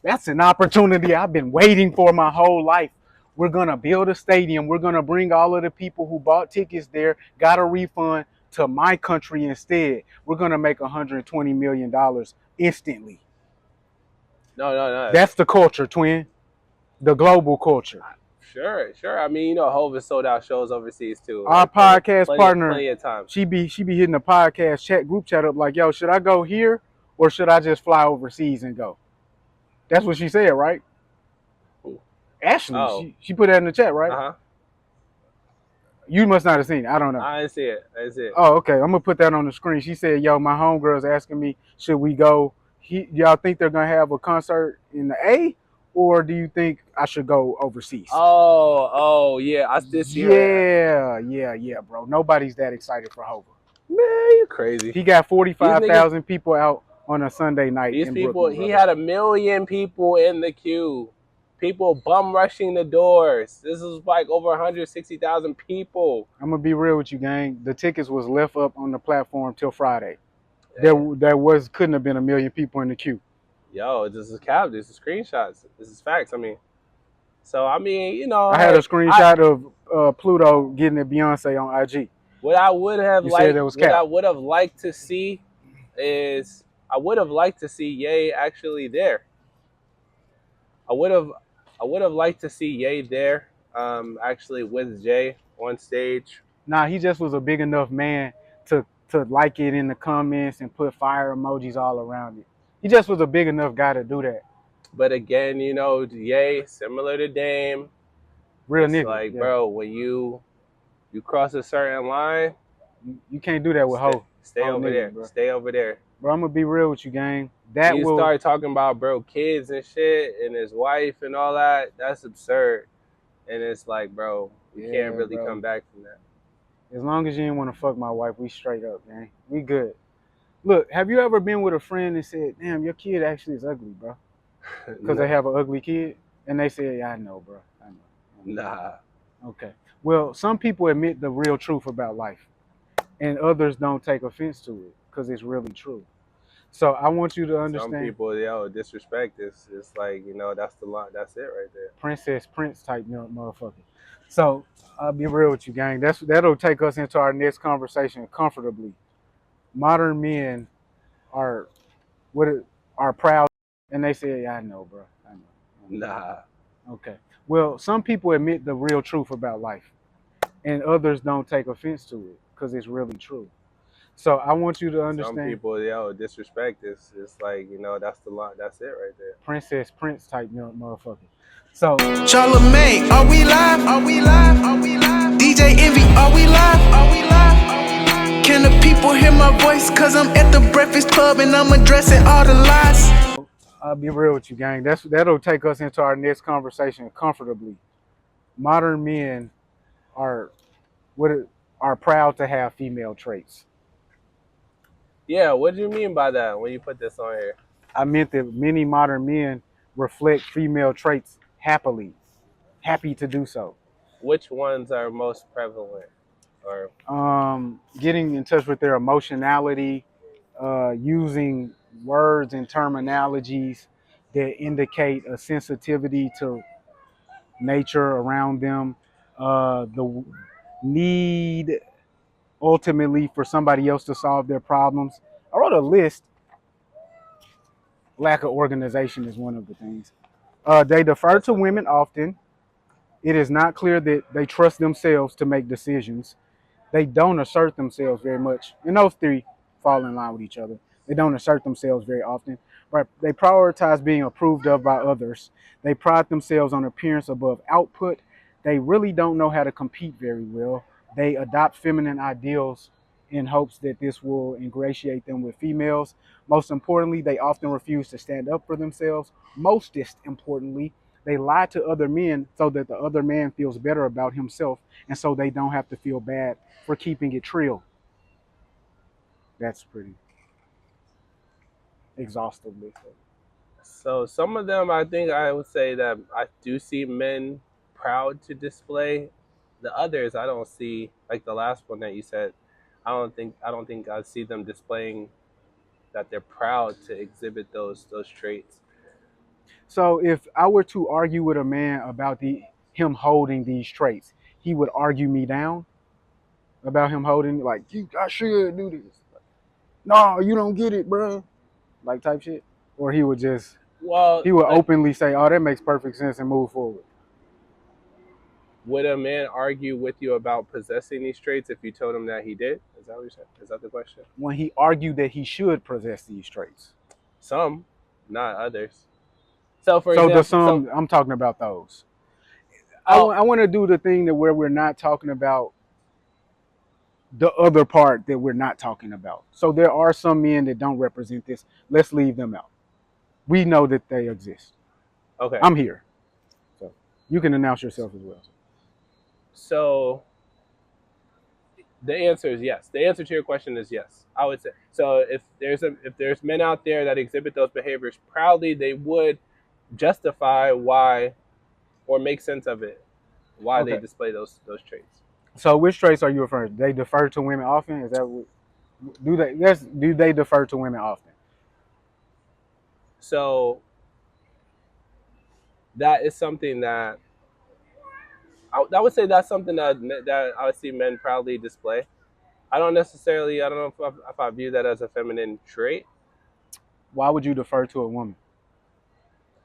that's an opportunity I've been waiting for my whole life. We're going to build a stadium. We're going to bring all of the people who bought tickets there, got a refund, to my country instead. We're going to make $120 million instantly. No. That's the culture, twin. The global culture. Sure. I mean, you know, Hov has sold out shows overseas too. Our podcast partner, plenty of time. She be hitting the podcast group chat up like, yo, should I go here or should I just fly overseas and go? That's what she said, right? Ooh. Ashley, she put that in the chat, right? Uh-huh. You must not have seen it. I don't know. I didn't see it. Oh, okay. I'm going to put that on the screen. She said, yo, my homegirl's asking me, should we go? Y'all think they're going to have a concert in the A? Or do you think I should go overseas? Oh, yeah. I did see that. Yeah, bro. Nobody's that excited for Hova. Man, you crazy. He got 45,000 people out on a Sunday night. These people, Brooklyn, he had 1 million people in the queue. People bum rushing the doors. This is like over 160,000 people. I'm going to be real with you, gang. The tickets was left up on the platform till Friday. Yeah. Couldn't have been 1 million people in the queue. Yo, this is cap. This is screenshots. This is facts. I mean, you know. I had a screenshot of Pluto getting at Beyonce on IG. What I would have liked to see is Ye actually there. I would have liked to see Ye there, actually with Jay on stage. Nah, he just was a big enough man to like it in the comments and put fire emojis all around it. He just was a big enough guy to do that. But again, you know, Ye, similar to Dame, Real it's nigga. like, yeah. bro, when you cross a certain line, you can't do that with Ho. Stay Ho over nigga, there. bro. Stay over there. Bro, I'm gonna be real with you, gang. That you will start talking about, bro, kids and shit and his wife and all that, that's absurd. And it's like, bro, you can't really come back from that. As long as you didn't want to fuck my wife, we straight up, gang. We good. Look, have you ever been with a friend and said, damn, your kid actually is ugly, bro? Because they have an ugly kid? And they say, yeah, I know, bro. I know. Nah. Okay. Well, some people admit the real truth about life, and others don't take offense to it because it's really true. So I want you to understand. Some people, disrespect this. It's like, you know, that's the line. That's it right there. Princess Prince type motherfucker. So I'll be real with you, gang. That'll take us into our next conversation comfortably. Modern men are proud, and they say, yeah, I know, bro. I know. Nah. Okay. Well, some people admit the real truth about life, and others don't take offense to it because it's really true. So I want you to understand. Some people, disrespect this. It's like, you know, that's the line. That's it right there. Princess Prince type motherfucker. So Charlamagne, are we live? Are we live? Are we live? DJ Envy, are we live? Are we live? Are we live? Can the people hear my voice? Cause I'm at the Breakfast Club and I'm addressing all the lies. I'll be real with you, gang. That'll take us into our next conversation comfortably. Modern men are proud to have female traits. Yeah, what do you mean by that when you put this on here? I meant that many modern men reflect female traits happy to do so. Which ones are most prevalent? Or getting in touch with their emotionality, using words and terminologies that indicate a sensitivity to nature around them, the need ultimately for somebody else to solve their problems. I wrote a list. Lack of organization is one of the things. They defer to women often. It is not clear that they trust themselves to make decisions. They don't assert themselves very much. And those three fall in line with each other. They don't assert themselves very often, but they prioritize being approved of by others. They pride themselves on appearance above output. They really don't know how to compete very well. They adopt feminine ideals in hopes that this will ingratiate them with females. Most importantly, they often refuse to stand up for themselves. Mostest importantly, they lie to other men so that the other man feels better about himself, and so they don't have to feel bad for keeping it trill. That's pretty exhaustively. so some of them, I think I would say that I do see men proud to display. The others I don't see, like the last one that you said. I don't think I see them displaying that they're proud to exhibit those traits. So if I were to argue with a man about him holding these traits, he would argue me down about him holding, like, I should do this. No, you don't get it, bro. Like type shit. Or he would openly say, oh, that makes perfect sense, and move forward. Would a man argue with you about possessing these traits if you told him that he did? Is that what you said? Is that the question? When he argued that he should possess these traits. Some, not others. So for example, I'm talking about those. I want to do the thing that where we're not talking about the other part that we're not talking about. So there are some men that don't represent this. Let's leave them out. We know that they exist. Okay. I'm here. So you can announce yourself as well. So the answer is yes. The answer to your question is yes. I would say so. If there's men out there that exhibit those behaviors proudly, they would justify why, or make sense of it, why they display those traits. So which traits are you referring to? They defer to women often? Is that what, do they defer to women often? So that is something that I would say that's something that I would see men proudly display. I don't know if I view that as a feminine trait. Why would you defer to a woman?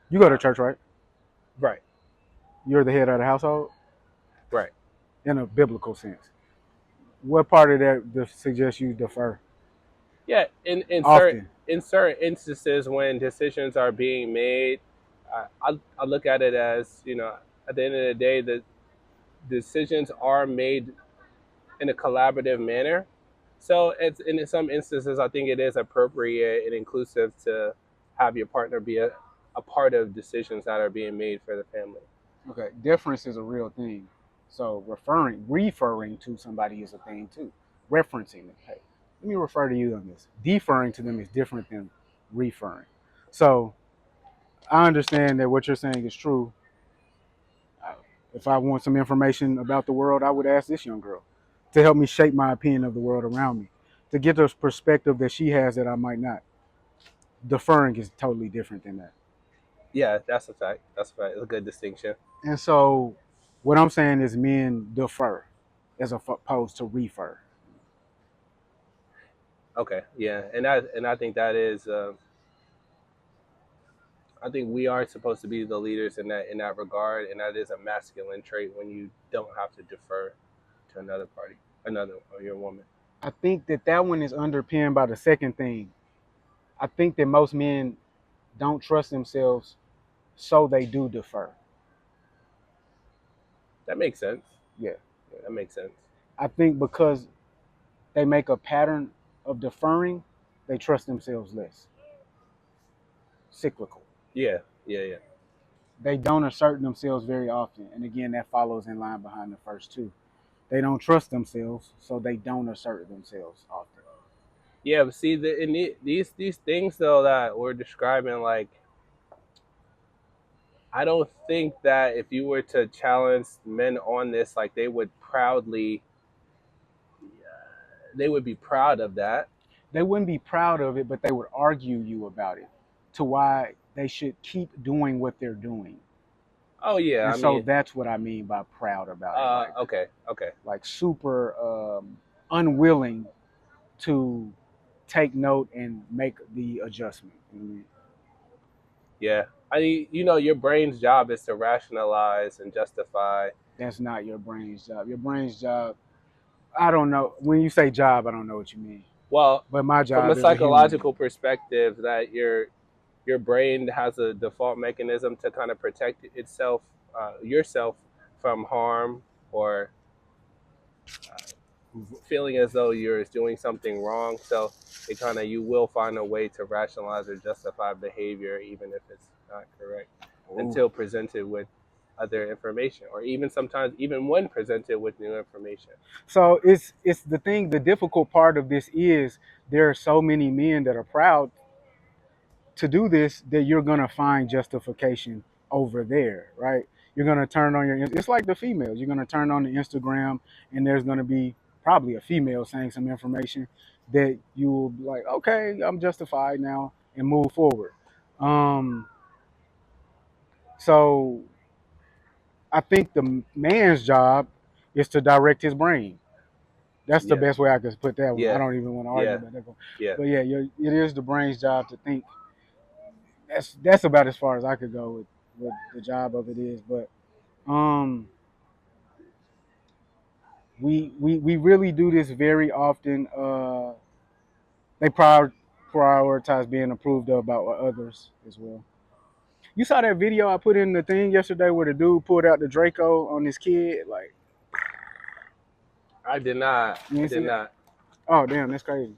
You go to church, right? Right. You're the head of the household? Right. In a biblical sense. What part of that suggests you defer? Yeah, in Often. certain instances when decisions are being made, I look at it as, you know, at the end of the day, the decisions are made in a collaborative manner. So it's in some instances, I think it is appropriate and inclusive to have your partner be a part of decisions that are being made for the family. Okay, deference is a real thing. So referring to somebody is a thing too. Referencing them. Hey, let me refer to you on this. Deferring to them is different than referring. So I understand that what you're saying is true. If I want some information about the world, I would ask this young girl to help me shape my opinion of the world around me, to get the perspective that she has that I might not. Deferring is totally different than that. Yeah, that's a fact. That's a fact. It's a good distinction. And so what I'm saying is men defer as opposed to refer. Okay, yeah, and I think that is. I think we are supposed to be the leaders in that regard, and that is a masculine trait when you don't have to defer to another party, another or your woman. I think that one is underpinned by the second thing. I think that most men don't trust themselves, so they do defer. That makes sense. Yeah. That makes sense. I think because they make a pattern of deferring, they trust themselves less. Cyclical. Yeah. They don't assert themselves very often. And again, that follows in line behind the first two. They don't trust themselves, so they don't assert themselves often. Yeah, but see, these things though that we're describing, like, I don't think that if you were to challenge men on this, like, they would be proud of that. They wouldn't be proud of it, but they would argue you about it to why they should keep doing what they're doing. Oh yeah, and so that's what I mean by proud about it. Like, okay. Like super unwilling to take note and make the adjustment. You know what I mean? Yeah, your brain's job is to rationalize and justify. That's not your brain's job. Your brain's job, I don't know. When you say job, I don't know what you mean. Well, but my job from a psychological perspective, that your brain has a default mechanism to kind of protect itself, yourself from harm or feeling as though you're doing something wrong. So you will find a way to rationalize or justify behavior, even if it's not correct, until presented with other information, or even sometimes even when presented with new information. So it's the thing. The difficult part of this is there are so many men that are proud to do this that you're gonna find justification over there, right? You're gonna turn on it's like the females. You're gonna turn on the Instagram, and there's gonna be probably a female saying some information that you will be like, okay, I'm justified now, and move forward. So I think the man's job is to direct his brain. That's the best way I could put that one. I don't even want to argue about that one. Yeah. But yeah, it is the brain's job to think. That's about as far as I could go with what the job of it is. But we really do this very often. They prioritize being approved of by others as well. You saw that video I put in the thing yesterday where the dude pulled out the Draco on his kid? Like, I did not. I did not. Oh, damn, that's crazy.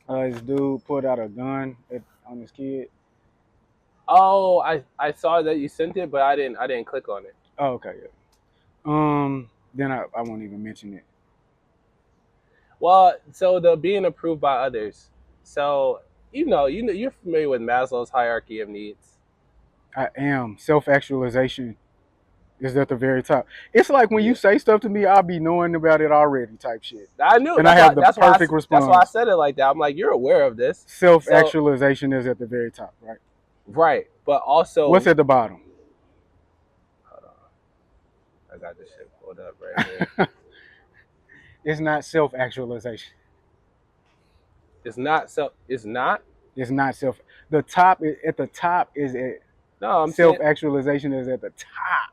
This dude pulled out a gun on his kid. Oh, I saw that you sent it, but I didn't click on it. Oh, okay, yeah. Then I won't even mention it. Well, so the being approved by others. So you're familiar with Maslow's hierarchy of needs. I am. Self-actualization is at the very top. It's like when you say stuff to me, I'll be knowing about it already type shit. I knew. And I have the perfect response. That's why I said it like that. I'm like, you're aware of this. Self-actualization is at the very top, right? Right. But also, what's at the bottom? Hold on. I got this shit pulled up right here. It's not self-actualization. It's not self. It's not self. The top at the top is it. No, I'm self-actualization is at the top.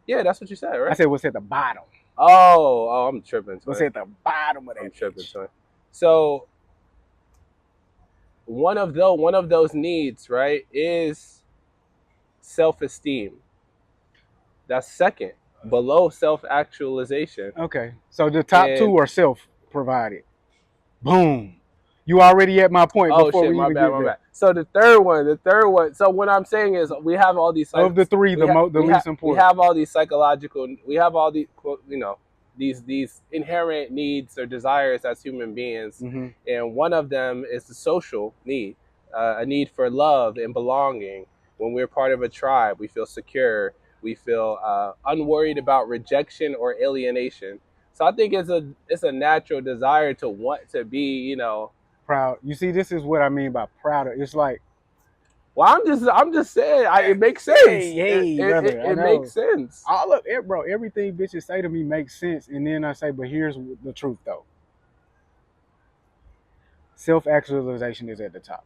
Yeah, that's what you said, right? I said what's at the bottom. Oh, I'm tripping. What's at the bottom of that? I'm tripping. So one of those needs, right, is self-esteem. That's second, below self-actualization. Okay, so the top two are self-provided. Boom. You already at my point before we even get there. So the third one. So what I'm saying is, we have all these of the three, the least important. We have all these psychological. We have all these, these inherent needs or desires as human beings, and one of them is the social need, a need for love and belonging. When we're part of a tribe, we feel secure. We feel unworried about rejection or alienation. So I think it's a natural desire to want to be, proud. You see, this is what I mean by proud. It's like, well, I'm just saying, it makes sense. It makes sense. All of it, bro. Everything bitches say to me makes sense, and then I say, but here's the truth, though. Self-actualization is at the top.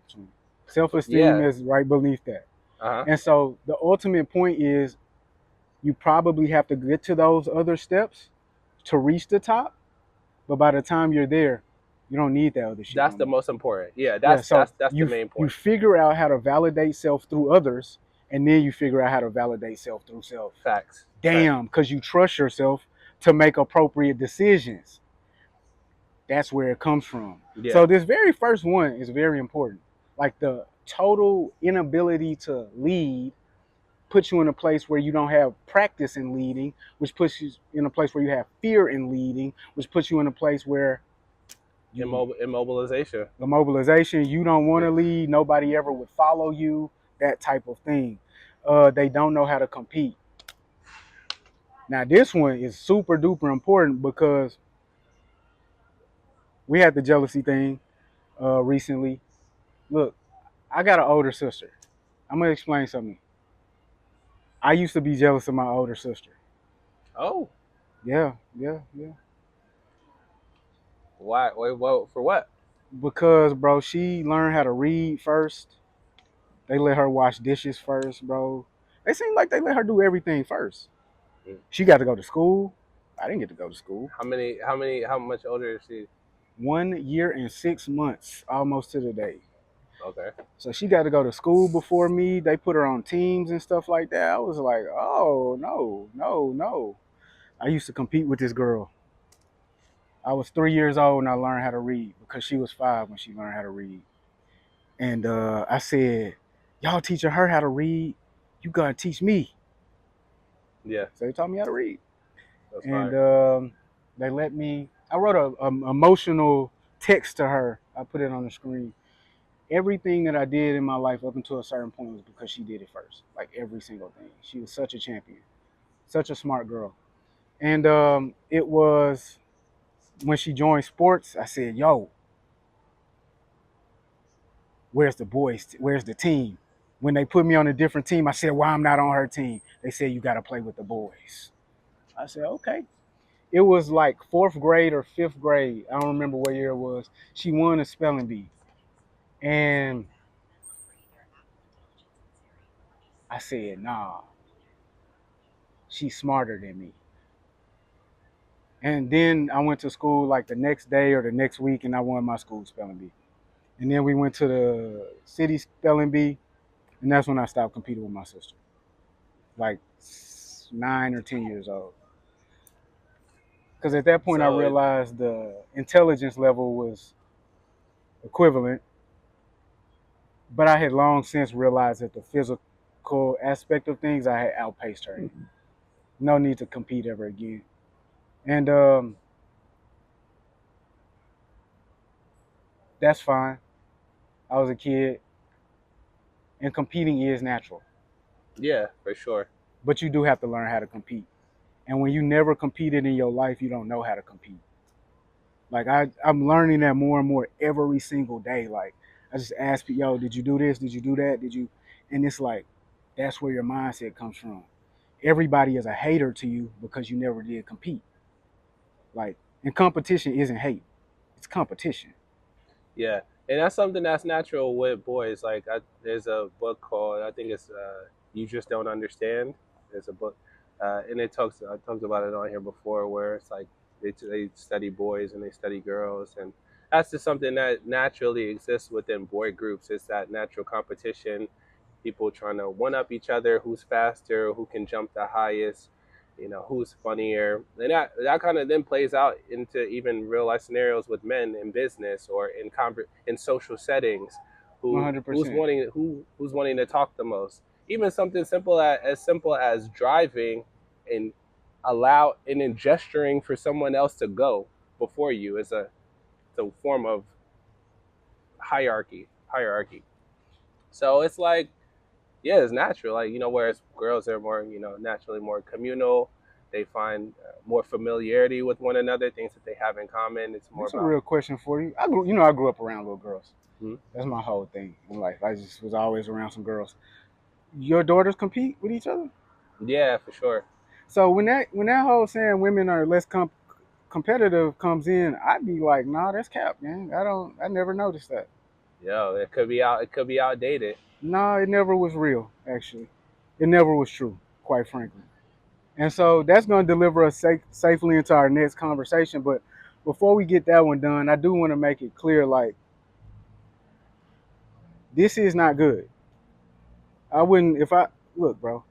Self-esteem is right beneath that. And so the ultimate point is, you probably have to get to those other steps to reach the top, but by the time you're there, you don't need that other shit. That's the most important. Yeah, that's the main point. You figure out how to validate self through others, and then you figure out how to validate self through self. Facts. Damn, because you trust yourself to make appropriate decisions. That's where it comes from. Yeah. So this very first one is very important. Like, the total inability to lead puts you in a place where you don't have practice in leading, which puts you in a place where you have fear in leading, which puts you in a place where immobilization. You don't want to lead. Nobody ever would follow you. That type of thing. They don't know how to compete. Now, this one is super duper important because we had the jealousy thing recently. Look, I got an older sister. I'm going to explain something. I used to be jealous of my older sister. Oh. Yeah. Why? Wait, for what? Because, bro, she learned how to read first. They let her wash dishes first, bro. They seem like they let her do everything first. She got to go to school. I didn't get to go to school. How much older is she? 1 year and 6 months, almost to the day. Okay. So she got to go to school before me. They put her on teams and stuff like that. I was like, oh, no. I used to compete with this girl. I was 3 years old and I learned how to read because she was 5 when she learned how to read. And I said, y'all teaching her how to read, you got to teach me. Yeah. So they taught me how to read. That's and they let me, I wrote an emotional text to her. I put it on the screen. Everything that I did in my life up until a certain point was because she did it first. Like, every single thing. She was such a champion. Such a smart girl. And it was when she joined sports, I said, yo, where's the boys? Where's the team? When they put me on a different team, I said, why I'm not on her team? They said, you got to play with the boys. I said, okay. It was like 4th grade or 5th grade. I don't remember what year it was. She won a spelling bee. And I said, nah, she's smarter than me. And then I went to school like the next day or the next week, and I won my school spelling bee. And then we went to the city spelling bee, and that's when I stopped competing with my sister. Like 9 or 10 years old. Because at that point, I realized the intelligence level was equivalent, but I had long since realized that the physical aspect of things, I had outpaced her. No need to compete ever again. And that's fine. I was a kid, and competing is natural. Yeah, for sure. But you do have to learn how to compete. And when you never competed in your life, you don't know how to compete. Like, I'm learning that more and more every single day. Like, I just ask people, yo, did you do this? Did you do that? Did you? And it's like, that's where your mindset comes from. Everybody is a hater to you because you never did compete. Like, and competition isn't hate. It's competition. Yeah. And that's something that's natural with boys. Like, there's a book called, I think it's You Just Don't Understand. There's a book. And I talked about it on here before, where it's like they study boys and they study girls, and that's just something that naturally exists within boy groups. It's that natural competition, people trying to one up each other, who's faster, who can jump the highest, who's funnier, and that kind of then plays out into even real life scenarios with men in business or in social settings, who's 100%. wanting to talk the most. Even something simple as driving and and gesturing for someone else to go before you is a form of hierarchy. So it's like, yeah, it's natural. Like, whereas girls are more, naturally more communal. They find more familiarity with one another, things that they have in common. It's more That's a about. real question for you. I grew up around little girls. Hmm? That's my whole thing in life. I just was always around some girls. Your daughters compete with each other? Yeah, for sure. So when that whole saying women are less competitive comes in, I'd be like, nah, that's cap, man. I never noticed that. Yo, it could be outdated. Nah, it never was real, actually. It never was true, quite frankly. And so that's going to deliver us safely into our next conversation. But before we get that one done, I do want to make it clear, like, this is not good. I wouldn't, look, bro,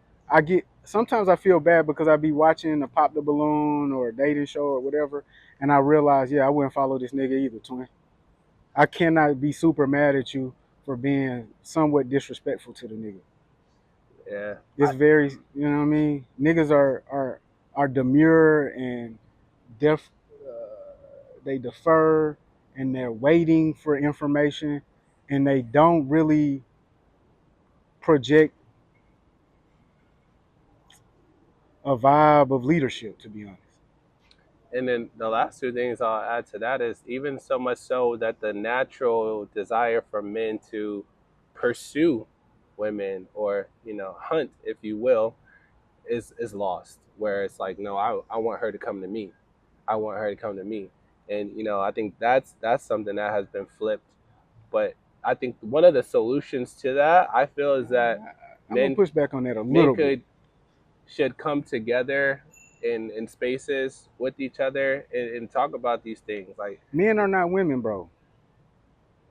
sometimes I feel bad because I be watching a Pop the Balloon or a dating show or whatever, and I realize, yeah, I wouldn't follow this nigga either, twin. I cannot be super mad at you for being somewhat disrespectful to the nigga. Yeah. It's very, you know what I mean? Niggas are demure and def, they defer and they're waiting for information and they don't really project a vibe of leadership, to be honest. And then the last two things I'll add to that is even so much so that the natural desire for men to pursue women or, hunt, if you will, is lost. Where it's like, no, I want her to come to me. I want her to come to me. And, I think that's something that has been flipped. But I think one of the solutions to that, I feel, is that I'm gonna men push back on that a men little bit. should come together in spaces with each other and talk about these things. Like, Men are not women, bro.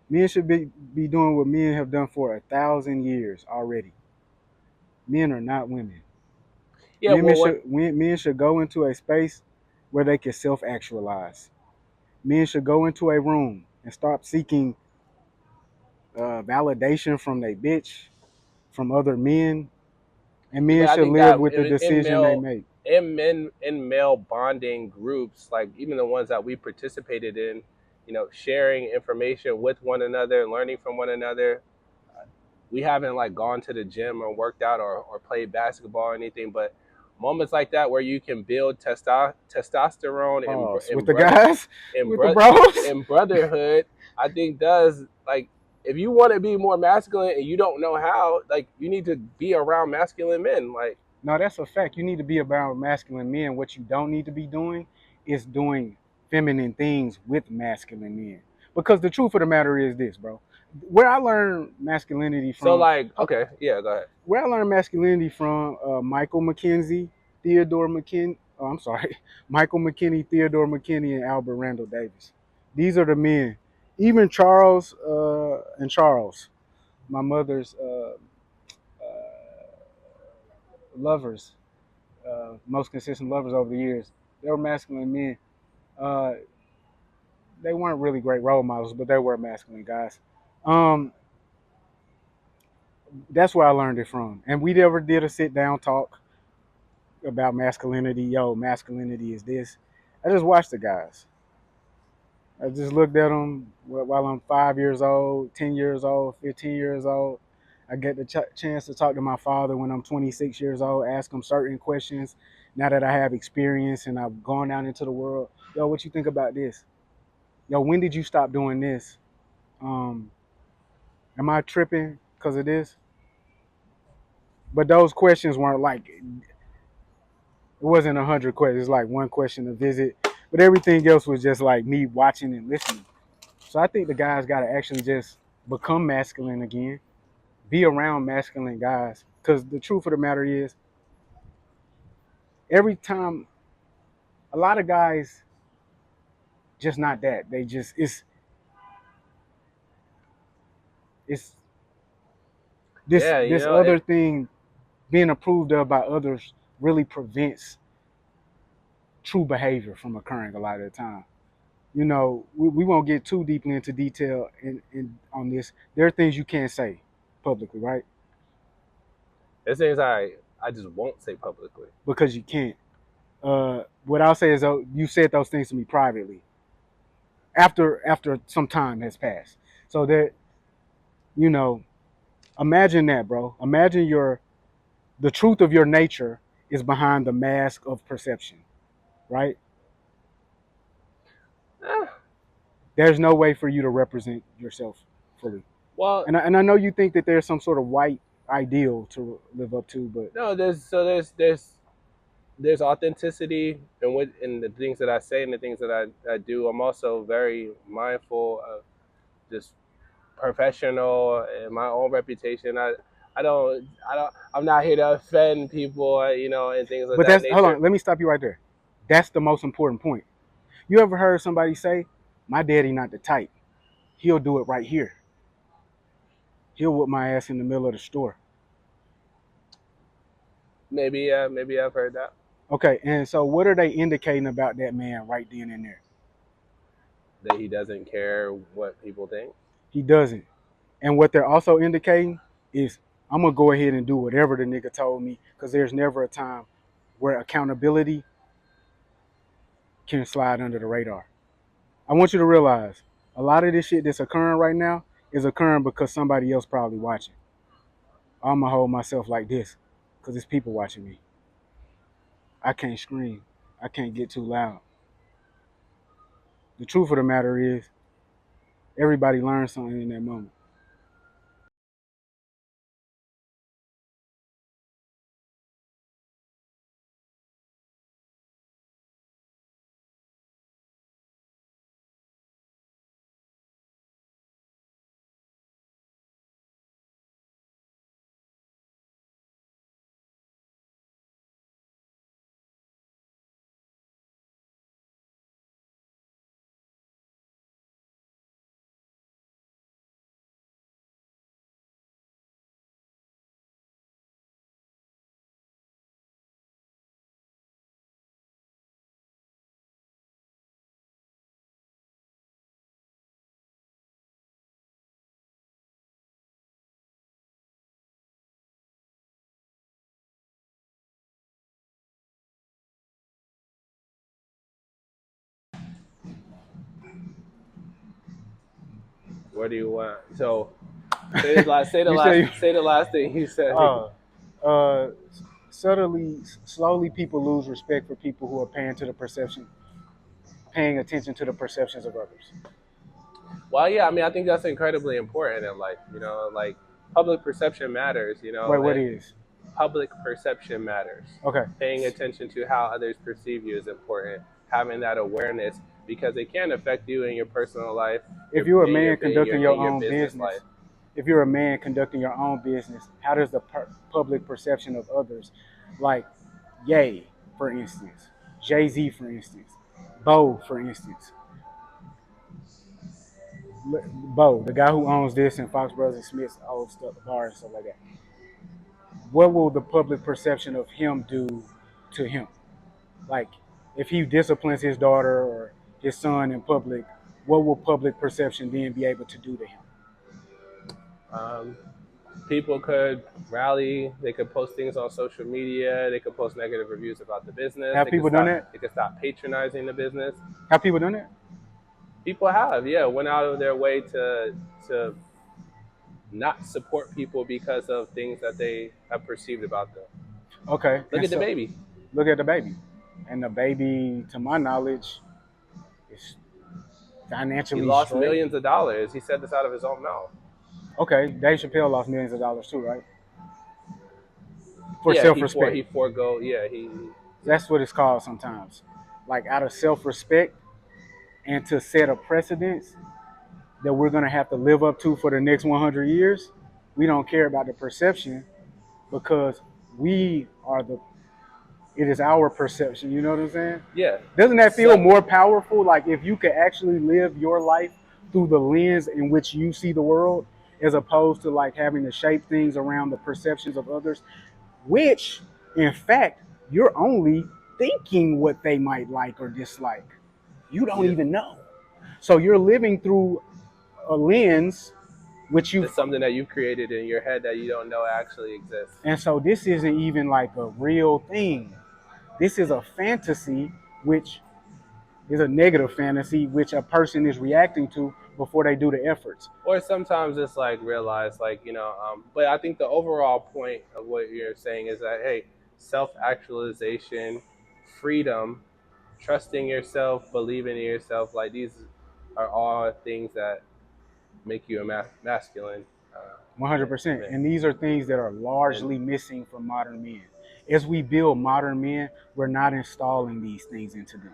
Men should be doing what men have done for 1,000 years already. Men are not women. yeah, well, Men should go into a space where they can self-actualize. Men should go into a room and stop seeking validation from their bitch, from other men, and men but I should think live that with the decision they make. in male bonding groups, like even the ones that we participated in, sharing information with one another, learning from one another. We haven't like gone to the gym or worked out or played basketball or anything, but moments like that where you can build testosterone Pause. and With the brother guys, and with the bro- bros. and brotherhood, I think does, like, if you want to be more masculine and you don't know how, like, you need to be around masculine men. Like, No, that's a fact. You need to be around masculine men. What you don't need to be doing is doing feminine things with masculine men. Because the truth of the matter is this, bro. Where I learned masculinity so, from, like, okay, yeah, go ahead. where I learned masculinity from, Michael McKenzie, Theodore McKinney. Oh, I'm sorry, Michael McKinney, Theodore McKinney, and Albert Randall Davis. These are the men. Even Charles and Charles, my mother's lovers, most consistent lovers over the years. They were masculine men. Uh, they weren't really great role models, but they were masculine guys. Um, that's where I learned it from. And we never did a sit down talk about masculinity. Yo, masculinity is this. I just watched the guys. I just looked at them while I'm 5 years old, 10 years old, 15 years old. I get the chance to talk to my father when I'm 26 years old, ask him certain questions. Now that I have experience and I've gone out into the world, yo, what you think about this? Yo, when did you stop doing this? Am I tripping because of this? But those questions weren't like, it wasn't 100 questions. It's like one question a visit. But everything else was just like me watching and listening. So I think the guys got to actually just become masculine again, be around masculine guys. Because the truth of the matter is, every time, a lot of guys just not that. They just it's this other thing being approved of by others really prevents true behavior from occurring a lot of the time. You know, we won't get too deeply into detail in on this. There are things you can't say publicly, right? There's things I just won't say publicly. Because you can't. What I'll say is, you said those things to me privately. After some time has passed, so that, you know, imagine that, bro. Imagine the truth of your nature is behind the mask of perception, right? There's no way for you to represent yourself fully. Well, and I know you think that there's some sort of white ideal to live up to, but no, there's authenticity in the things that I say and the things that I do. I'm also very mindful of just professional and my own reputation. I'm not here to offend people, you know, and things of that nature. Hold on, let me stop you right there. That's the most important point. You ever heard somebody say, "My daddy not the type. He'll do it right here. He'll whip my ass in the middle of the store." Maybe I've heard that. Okay, and so what are they indicating about that man right then and there? That he doesn't care what people think. He doesn't. And what they're also indicating is, I'm going to go ahead and do whatever the nigga told me, because there's never a time where accountability can slide under the radar. I want you to realize a lot of this shit that's occurring right now is occurring because somebody else probably watching. I'm going to hold myself like this because there's people watching me. I can't scream. I can't get too loud. The truth of the matter is, everybody learns something in that moment. What do you want? So say the last thing you said. Slowly, people lose respect for people who are paying attention to the perceptions of others. Well, yeah, I mean, I think that's incredibly important in life. You know, like public perception matters. You know, Wait, what is? Public perception matters. Okay. Paying attention to how others perceive you is important. Having that awareness, because it can affect you in your personal life. If you're a man conducting your own business life. If you're a man conducting your own business, how does the public perception of others, like Ye, for instance, Jay-Z, for instance, Bo, for instance, Bo, the guy who owns this and Fox Brothers and Smith's old stuff, bars and stuff like that. What will the public perception of him do to him? Like, if he disciplines his daughter or his son in public, what will public perception then be able to do to him? People could rally. They could post things on social media. They could post negative reviews about the business. Have people done that? They could stop patronizing the business. Have people done that? People have, yeah, went out of their way to not support people because of things that they have perceived about them. Okay. Look at the baby. Look at the baby. And the baby, to my knowledge, is financially He lost straight. millions of dollars. He said this out of his own mouth. Okay, Dave Chappelle lost millions of dollars too, right? For self-respect. That's what it's called sometimes. Like, out of self-respect and to set a precedence that we're going to have to live up to for the next 100 years, we don't care about the perception because we are It is our perception. You know what I'm saying? Yeah. Doesn't that feel more powerful? Like if you could actually live your life through the lens in which you see the world, as opposed to like having to shape things around the perceptions of others, which in fact you're only thinking what they might like or dislike. You don't even know. So you're living through a lens which you it's something that you created in your head that you don't know actually exists. And so this isn't even like a real thing. This is a fantasy, which is a negative fantasy, which a person is reacting to before they do the efforts. Or sometimes it's like realize, like, but I think the overall point of what you're saying is that, hey, self-actualization, freedom, trusting yourself, believing in yourself, like these are all things that make you a masculine. 100%. And these are things that are largely missing from modern men. As we build modern men, we're not installing these things into them.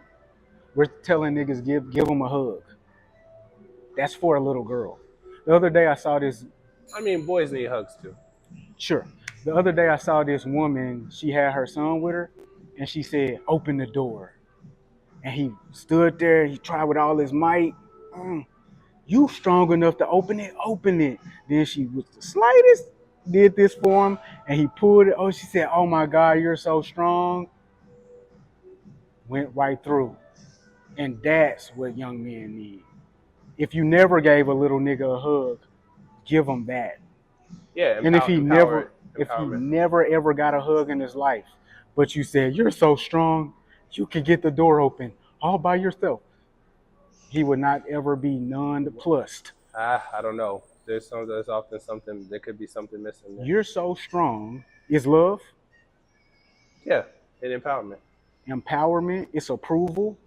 We're telling niggas give them a hug. That's for a little girl. The other day I saw this. I mean, boys need hugs too. Sure. The other day I saw this woman. She had her son with her, and she said, "Open the door." And he stood there. He tried with all his might. You strong enough to open it? Open it. Then she was the slightest did this for him, and he pulled it. Oh, she said, "Oh my God, you're so strong." Went right through. And that's what young men need. If you never gave a little nigga a hug, give him that. Yeah. And if he never ever got a hug in his life, but you said, "You're so strong, you can get the door open all by yourself," he would not ever be nonplussed. I don't know. There's often something. There could be something missing there. You're so strong is love. Yeah, and empowerment. Empowerment, it's approval.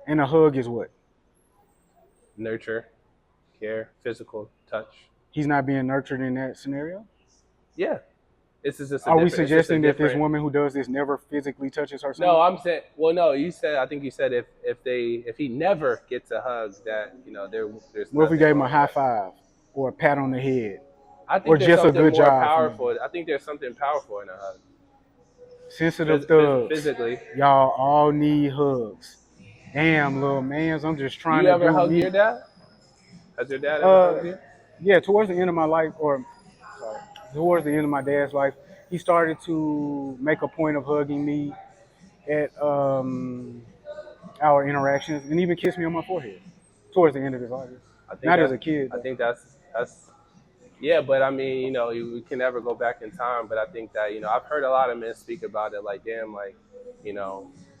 And a hug is what? Nurture, care, physical touch. He's not being nurtured in that scenario? Yeah. Are we suggesting that this woman who does this never physically touches her son? No, I'm saying. Well, no, I think you said if he never gets a hug, that there's. What if we gave him a high five or a pat on the head? I think or just a good job. Powerful. I think there's something powerful in a hug. Sensitive thugs. Physically. Y'all all need hugs. Damn, little mans, I'm just trying to. You ever hug your dad? Has your dad ever hugged you? Yeah, towards the end of my life, towards the end of my dad's life, he started to make a point of hugging me at our interactions and even kissed me on my forehead towards the end of his life. Not as a kid. I think that's yeah, but I mean, we can never go back in time, but I think that, I've heard a lot of men speak about it, like, damn, like,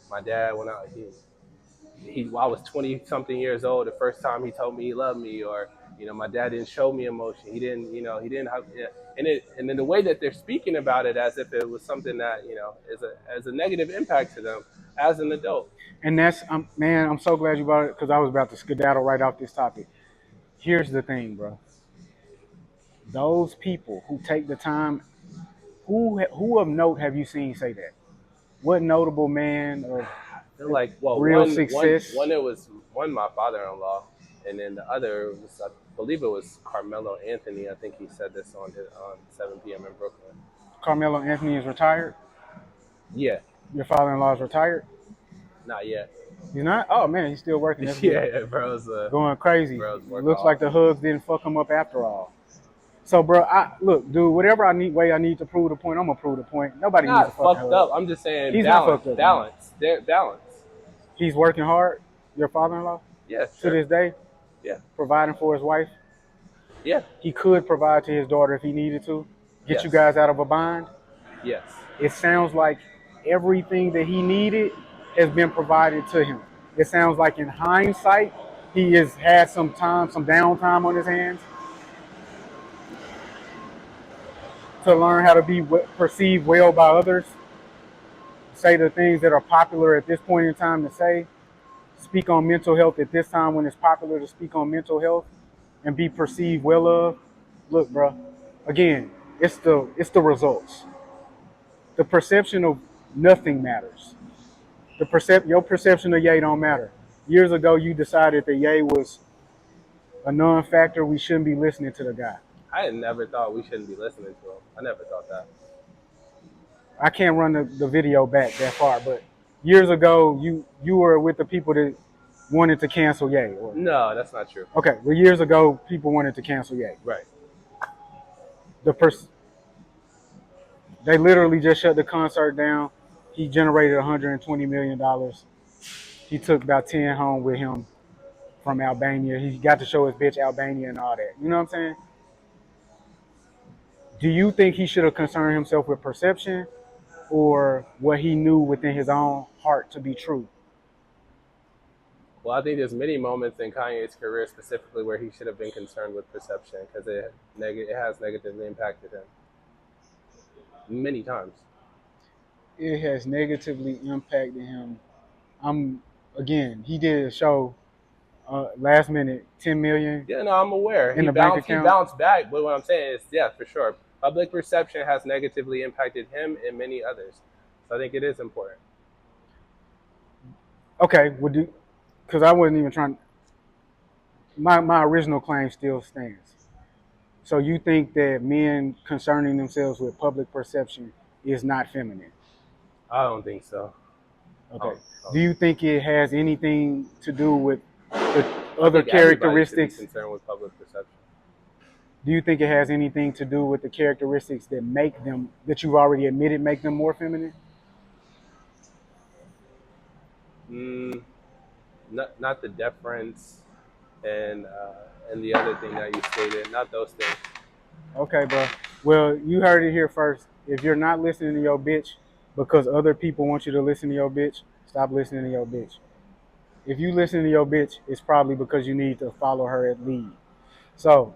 my dad, when I was 20 something years old, the first time he told me he loved me, or, my dad didn't show me emotion. He didn't, and then the way that they're speaking about it as if it was something that, is a negative impact to them as an adult. And that's, man, I'm so glad you brought it, because I was about to skedaddle right off this topic. Here's the thing, bro. Those people who take the time, who of note have you seen say that? What notable man of real success? One it was my father-in-law, and then the other was, I believe it was Carmelo Anthony. I think he said this on 7 p.m. in Brooklyn. Carmelo Anthony is retired? Yeah. Your father-in-law is retired? Not yet. He's not? Oh man, he's still working. Yeah, bro's going crazy. Looks like the hugs didn't fuck him up after all. So, bro, look, dude. Whatever I need to prove the point, I'm gonna prove the point. Nobody needs to fuck fucked up. I'm just saying, he's balance, not fucked up. Balance. He's working hard. Your father-in-law. Yes. To this day. Yeah. Providing for his wife. Yeah. He could provide to his daughter if he needed to. Get you guys out of a bind. Yes. It sounds like everything that he needed has been provided to him. It sounds like in hindsight, he has had some downtime on his hands to learn how to be perceived well by others, say the things that are popular at this point in time to say, speak on mental health at this time when it's popular to speak on mental health and be perceived well of. Look, bro, again, it's the results. The perception of nothing matters. Your perception of Ye don't matter. Years ago, you decided that Ye was a non-factor. We shouldn't be listening to the guy. I never thought we shouldn't be listening to him. I never thought that. I can't run the video back that far, but years ago, you were with the people that wanted to cancel Ye. Or, No, that's not true. okay, well, years ago, people wanted to cancel Ye. Right. They literally just shut the concert down. He generated $120 million. He took about 10 home with him from Albania. He got to show his bitch Albania and all that. You know what I'm saying? Do you think he should have concerned himself with perception or what he knew within his own heart to be true? Well, I think there's many moments in Kanye's career specifically where he should have been concerned with perception because it has negatively impacted him many times. It has negatively impacted him. Again, he did a show last minute, 10 million. Yeah, no, I'm aware. In the bank account. He bounced back, but what I'm saying is, yeah, for sure. Public perception has negatively impacted him and many others. So I think it is important. Okay, because I wasn't even trying. My original claim still stands. So you think that men concerning themselves with public perception is not feminine? I don't think so. Okay. Do you think it has anything to do with the other characteristics? Concerned with public perception. Do you think it has anything to do with the characteristics that make them, that you've already admitted, make them more feminine? Not the deference and the other thing that you stated. Not those things. Okay, bro. Well, you heard it here first. If you're not listening to your bitch because other people want you to listen to your bitch, stop listening to your bitch. If you listen to your bitch, it's probably because you need to follow her at lead. So,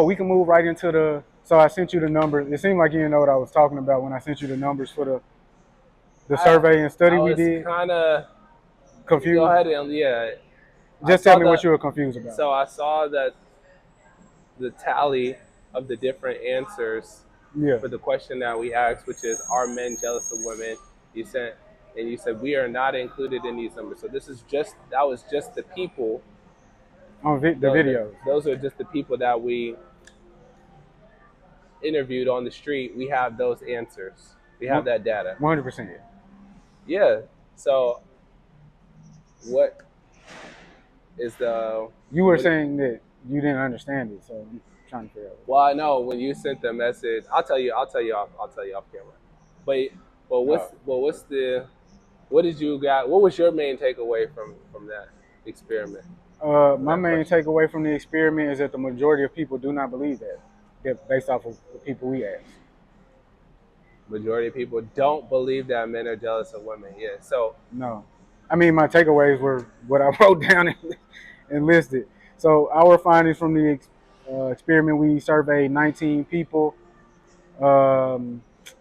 we can move right into so I sent you the numbers. It seemed like you didn't know what I was talking about when I sent you the numbers for the survey and study we did. Kind of confused. Go ahead and Just tell me what you were confused about. So I saw that the tally of the different answers for the question that we asked, which is, are men jealous of women? You said we are not included in these numbers. So that was just the people on the videos. Those are just the people that we interviewed on the street. We have those answers. We have that data. 100%. Yeah. So what is you were saying that you didn't understand it, so I'm trying to figure out. Well, I know when you sent the message, I'll tell you off camera. But what did you got? What was your main takeaway from that experiment? My main takeaway from the experiment is that the majority of people do not believe that based off of the people we asked. Majority of people don't believe that men are jealous of women. Yeah. So no, I mean my takeaways were what I wrote down and listed. So our findings from the experiment, we surveyed 19 people. Let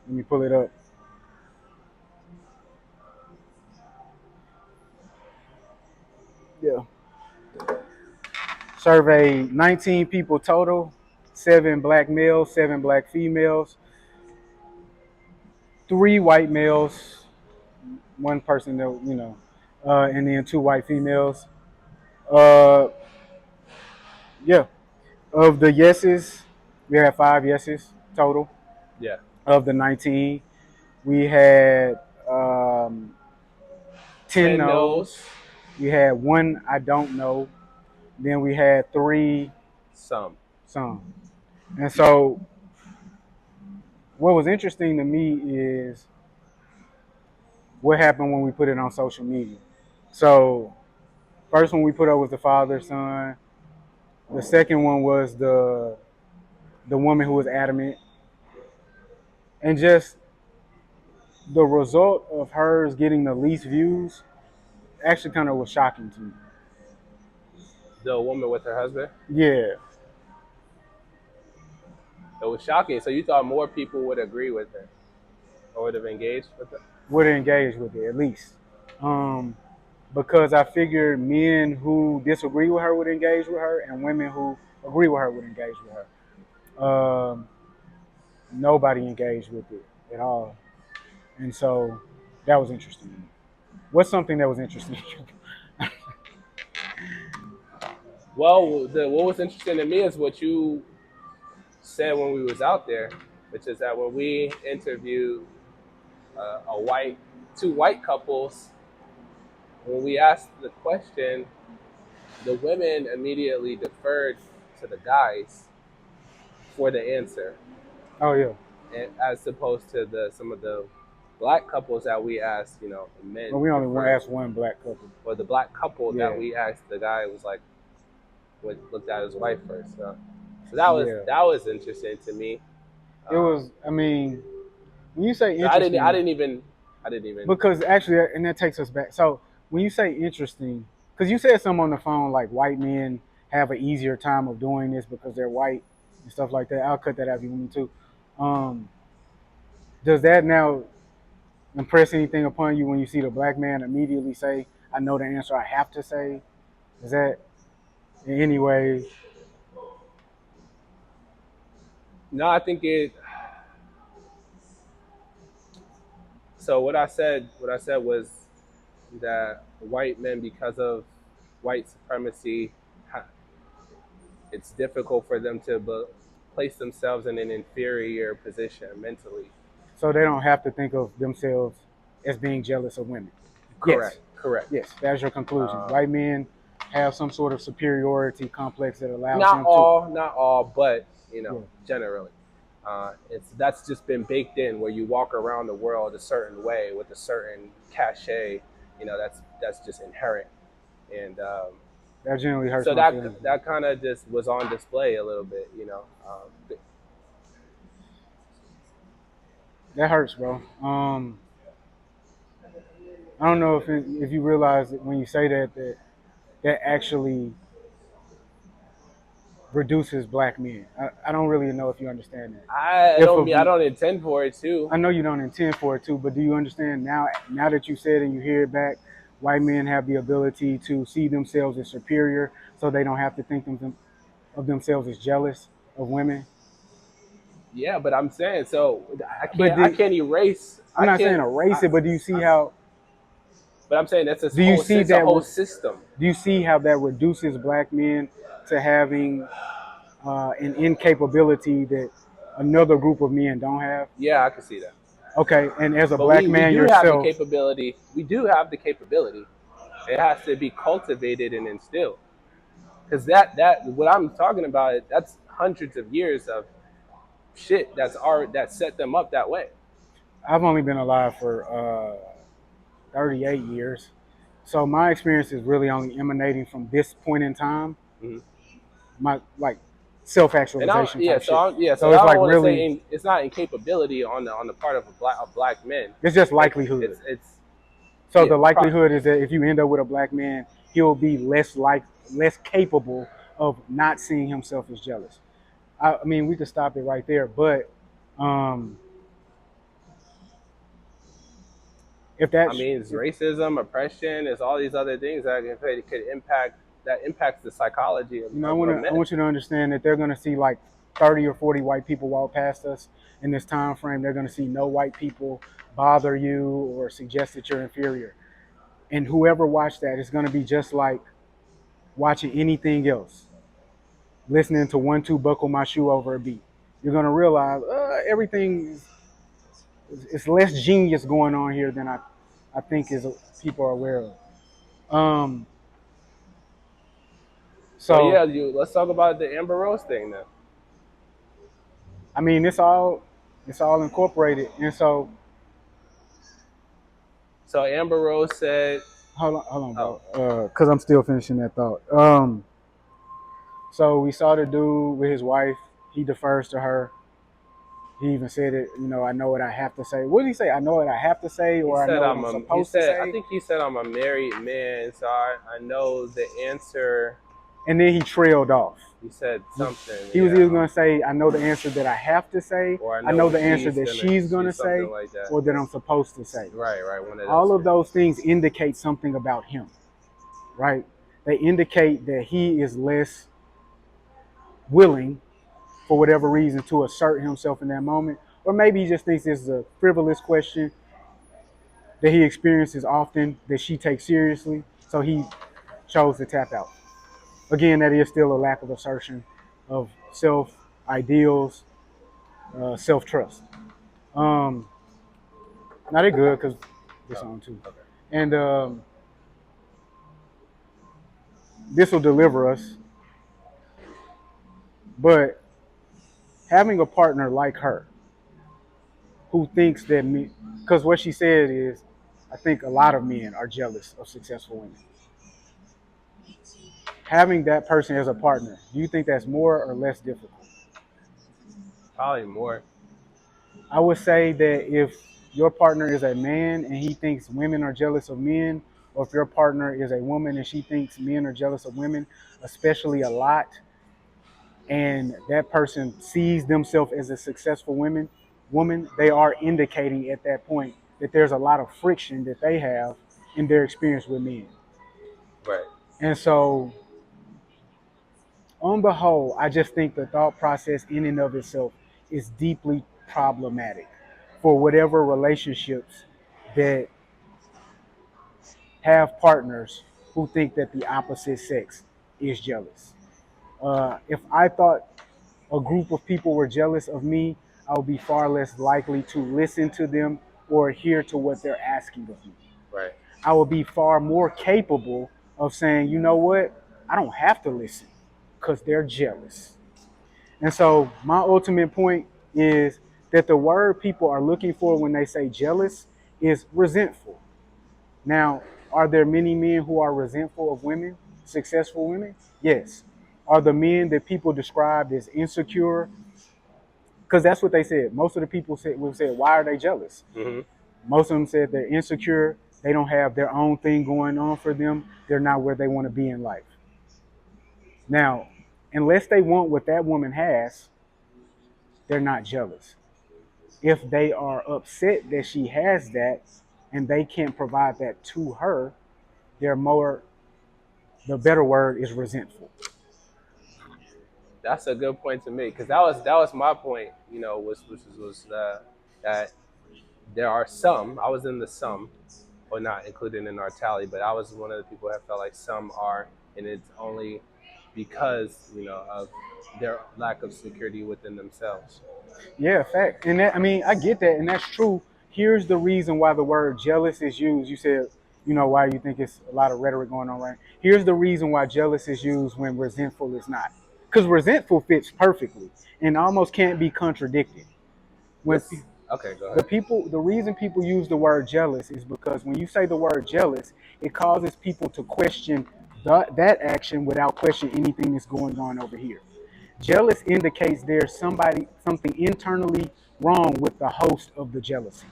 me pull it up. Yeah. Surveyed 19 people total, 7 black males, 7 black females, 3 white males, 1 person that, and then 2 white females. Of the yeses, we had 5 yeses total. Yeah. Of the 19, we had 10 no's. We had 1 I don't know. Then we had 3 some. And so what was interesting to me is what happened when we put it on social media. So first one we put up was the father, son. The second one was the woman who was adamant. And just the result of hers getting the least views actually kind of was shocking to me. The woman with her husband? Yeah. It was shocking. So you thought more people would agree with her or would have engaged with her? Would have engaged with it, at least. Because I figured men who disagree with her would engage with her and women who agree with her would engage with her. Nobody engaged with it at all. And so that was interesting. What's something that was interesting to you? Well, what was interesting to me is what you said when we was out there. which is that when we interview two white couples, when we asked the question, the women immediately deferred to the guys for the answer. Oh yeah. And as opposed to some of the black couples that we asked, men. Well, we only asked one black couple. Or the black couple that we asked, the guy was like, looked at his wife first. So that was interesting to me. It was. I mean, when you say interesting, I didn't even. Because actually, and that takes us back. So when you say interesting, because you said something on the phone like white men have an easier time of doing this because they're white and stuff like that. I'll cut that out if you want me to. Does that now impress anything upon you when you see the black man immediately say, "I know the answer I have to say"? Is that in any way? No, I think it. So what I said was that white men, because of white supremacy, it's difficult for them to place themselves in an inferior position mentally. So they don't have to think of themselves as being jealous of women. Correct. Yes. Correct. Yes, that's your conclusion. White men have some sort of superiority complex that allows not them all, but generally. That's just been baked in where you walk around the world a certain way with a certain cachet. That's just inherent, and that generally hurts. So that kind of just was on display a little bit, That hurts, bro. I don't know if you realize that when you say that actually reduces black men. I don't really know if you understand that. I don't intend for it to. I know you don't intend for it to, but do you understand now that you said and you hear it back, white men have the ability to see themselves as superior so they don't have to think of themselves as jealous of women? Yeah, but I'm saying, so I can't erase. I'm not saying erase it, but do you see how? But I'm saying that's a whole system. Do you see how that reduces black men to having an incapability that another group of men don't have? Yeah, I can see that. Okay, and as a black man yourself, we do have the capability. It has to be cultivated and instilled. Because that what I'm talking about, that's hundreds of years of shit that set them up that way. I've only been alive for 38 years, so my experience is really only emanating from this point in time. Mm-hmm. My self-actualization. So it's like really, it's not incapability on the part of black men. It's just likelihood. The likelihood is that if you end up with a black man, he'll be less capable of not seeing himself as jealous. I mean, we could stop it right there, but if that's, it's racism, oppression, it's all these other things that could impacts the psychology of men. I want you to understand that they're going to see like 30 or 40 white people walk past us in this time frame. They're going to see no white people bother you or suggest that you're inferior. And whoever watched that is going to be just like watching anything else. Listening to 1-2 buckle my shoe over a beat. You're going to realize everything is less genius going on here than I think people are aware of. Let's talk about the Amber Rose thing then. I mean, it's all incorporated, and so Amber Rose said, "Hold on, bro, because I'm still finishing that thought." So we saw the dude with his wife. He defers to her. He even said it. I know what I have to say. What did he say? I know what I have to say, or I know what I'm supposed to say. I think he said, "I'm a married man, so I know the answer." And then he trailed off. He said something. He was either going to say, I know the answer that I have to say, or I know the answer that she's going to say, like that. or that I'm supposed to say. Right. All of those things indicate something about him, right? They indicate that he is less willing, for whatever reason, to assert himself in that moment. Or maybe he just thinks this is a frivolous question that he experiences often that she takes seriously, so he chose to tap out. Again, that is still a lack of assertion of self, ideals, self-trust. Now they're good because this on too, Okay. and this will deliver us. But having a partner like her who thinks that me, because what she said is, I think a lot of men are jealous of successful women. Having that person as a partner, do you think that's more or less difficult? Probably more. I would say that if your partner is a man and he thinks women are jealous of men, or if your partner is a woman and she thinks men are jealous of women, especially a lot, and that person sees themselves as a successful woman, they are indicating at that point that there's a lot of friction that they have in their experience with men. Right. And so, on the whole, I just think the thought process in and of itself is deeply problematic for whatever relationships that have partners who think that the opposite sex is jealous. If I thought a group of people were jealous of me, I would be far less likely to listen to them or adhere to what they're asking of me. Right. I would be far more capable of saying, you know what, I don't have to listen because they're jealous. And so my ultimate point is that the word people are looking for when they say jealous is resentful. Now, are there many men who are resentful of women, successful women? Yes. Are the men that people described as insecure? Because that's what they said. Most of the people said, why are they jealous? Mm-hmm. Most of them said they're insecure. They don't have their own thing going on for them. They're not where they want to be in life. Now, unless they want what that woman has, they're not jealous. If they are upset that she has that and they can't provide that to her, they're more, the better word is resentful. That's a good point to make, because that was my point. Was that there are some. I was in the some, or not included in our tally, but I was one of the people that felt like some are, and it's only because of their lack of security within themselves. Yeah, fact. And that, I mean, I get that, and that's true. Here's the reason why the word jealous is used. You said, why you think it's a lot of rhetoric going on, right? Here's the reason why jealous is used when resentful is not. Because resentful fits perfectly and almost can't be contradicted. When This Okay, go the ahead. people, the reason people use the word jealous is because when you say the word jealous, it causes people to question that action without questioning anything that's going on over here. Jealous indicates there's something internally wrong with the host of the jealousy.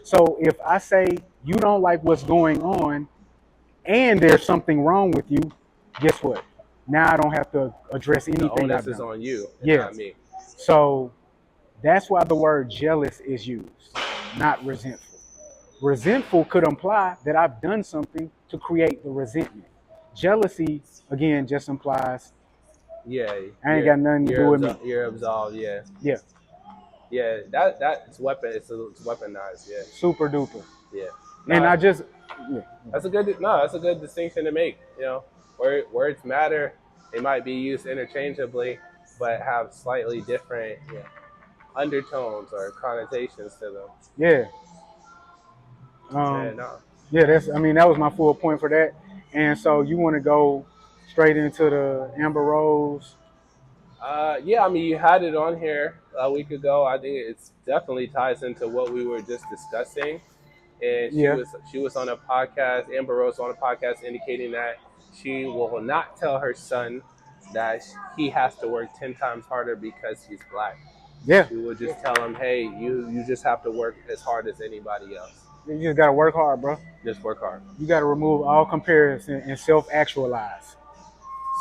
So if I say you don't like what's going on and there's something wrong with you, guess what? Now I don't have to address The anything I've onus is done. on you and Yeah. not me. So that's why the word jealous is used, not resentful. Resentful could imply that I've done something to create the resentment. Jealousy, again, just implies Yeah, I ain't got nothing to do with me. you're absolved. Yeah, Yeah, yeah. That's weapon. It's weaponized. Yeah, super duper. yeah. And No, I just, yeah, that's a good distinction to make. Words matter. They might be used interchangeably, but have slightly different undertones or connotations to them. yeah, Yeah, um, no. yeah. I mean, that was my full point for that. And so you want to go straight into the Amber Rose? Yeah, I mean, you had it on here a week ago. I think it's definitely ties into what we were just discussing. And Yeah, she was on a podcast. Amber Rose on a podcast indicating that she will not tell her son that he has to work 10 times harder because he's black. yeah. She will just tell him, "Hey, you just have to work as hard as anybody else. You just gotta work hard, bro. Just work hard." You gotta remove all comparison and self-actualize.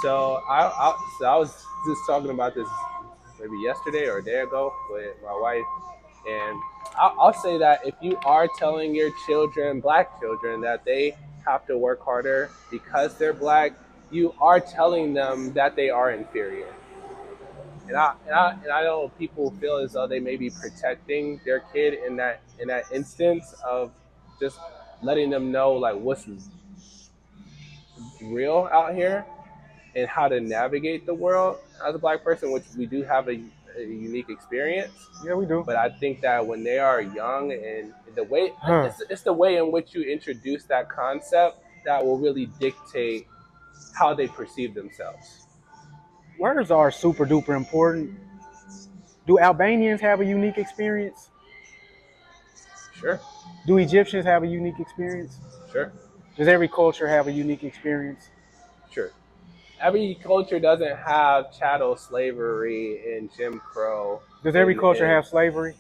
So I was just talking about this maybe yesterday or a day ago with my wife, and I'll say that if you are telling your children, black children, that they have to work harder because they're black, you are telling them that they are inferior. And I know people feel as though they may be protecting their kid in that instance of just letting them know like what's real out here and how to navigate the world as a black person, which we do have a unique experience. Yeah, we do. But I think that when they are young, and the way it's the way in which you introduce that concept that will really dictate how they perceive themselves. Words are super duper important. Do Albanians have a unique experience? Sure. Do Egyptians have a unique experience? Sure. Does every culture have a unique experience? Sure. Every culture doesn't have chattel slavery and Jim Crow. Does every culture have slavery?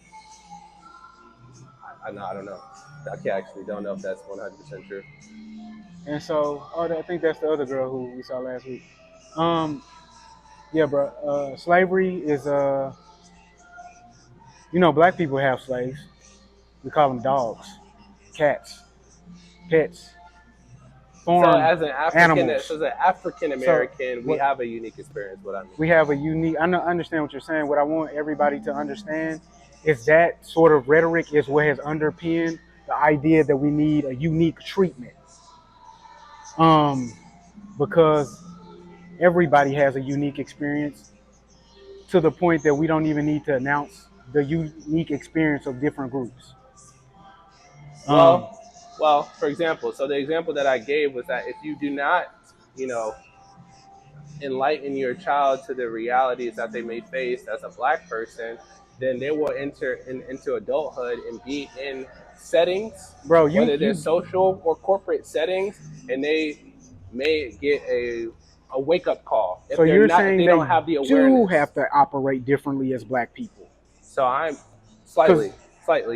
I don't know. I actually don't know if that's 100% true. And so, I think that's the other girl who we saw last week. Yeah, bro. Slavery is, black people have slaves. We call them dogs, cats, pets, farm so as an African American, we have a unique experience. What I mean, we have a unique. I understand what you're saying. What I want everybody to understand is that sort of rhetoric is what has underpinned the idea that we need a unique treatment. Because everybody has a unique experience to the point that we don't even need to announce the unique experience of different groups. Well, for example, so the example that I gave was that if you do not, enlighten your child to the realities that they may face as a black person, then they will enter into adulthood and be in settings, whether they're social or corporate settings, and they may get a wake-up call. If so you're saying they don't have the awareness. Do have to operate differently as black people. So I'm slightly,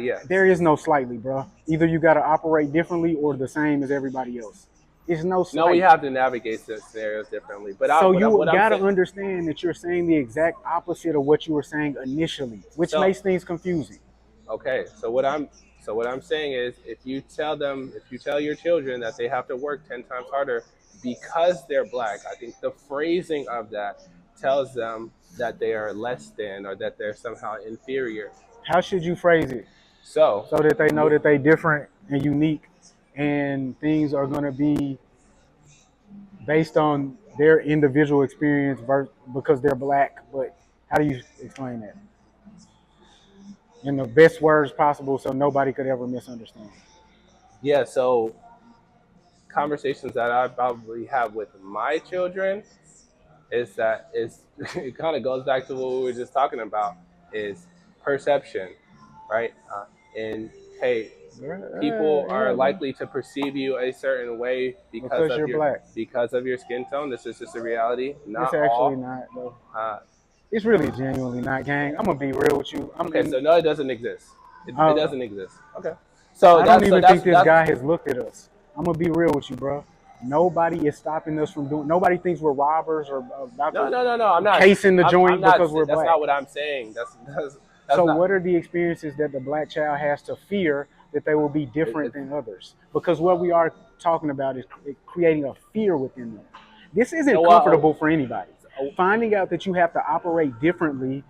yeah. There is no slightly, bro. Either you got to operate differently or the same as everybody else. It's no slight. No, we have to navigate the scenarios differently. But so you got to understand that you're saying the exact opposite of what you were saying initially, which makes things confusing. Okay, so what I'm saying is, if you tell your children that they have to work 10 times harder because they're black, I think the phrasing of that tells them that they are less than or that they're somehow inferior. How should you phrase it? So that they know that they're different and unique, and things are going to be based on their individual experience because they're black. But how do you explain that in the best words possible so nobody could ever misunderstand? Yeah, so conversations that I probably have with my children is that it kind of goes back to what we were just talking about, is perception, right? And hey, people are likely to perceive you a certain way because of your skin tone. This is just a reality. It's actually not, though. It's really genuinely not, gang. I'm gonna be real with you. So no, it doesn't exist. It doesn't exist. Okay. So I don't even think this guy has looked at us. I'm gonna be real with you, bro. Nobody is stopping us from doing. Nobody thinks we're robbers or about no. I'm not casing the joint because we're black. That's not what I'm saying. That's so what are the experiences that the black child has to fear that they will be different than others? Because what we are talking about is creating a fear within them. This isn't comfortable for anybody. Finding out that you have to operate differently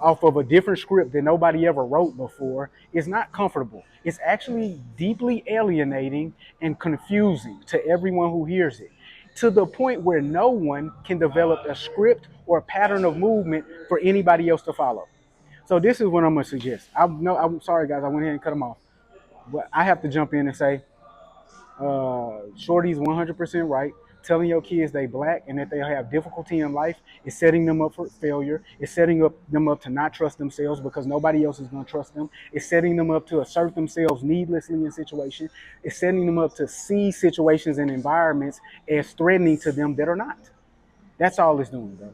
off of a different script that nobody ever wrote before is not comfortable. It's actually deeply alienating and confusing to everyone who hears it, to the point where no one can develop a script or a pattern of movement for anybody else to follow. So this is what I'm going to suggest. I'm sorry, guys. I went ahead and cut them off. But I have to jump in and say, Shorty's 100% right. Telling your kids they black and that they have difficulty in life is setting them up for failure. It's setting them up to not trust themselves because nobody else is going to trust them. It's setting them up to assert themselves needlessly in situations. It's setting them up to see situations and environments as threatening to them that are not. That's all it's doing, bro.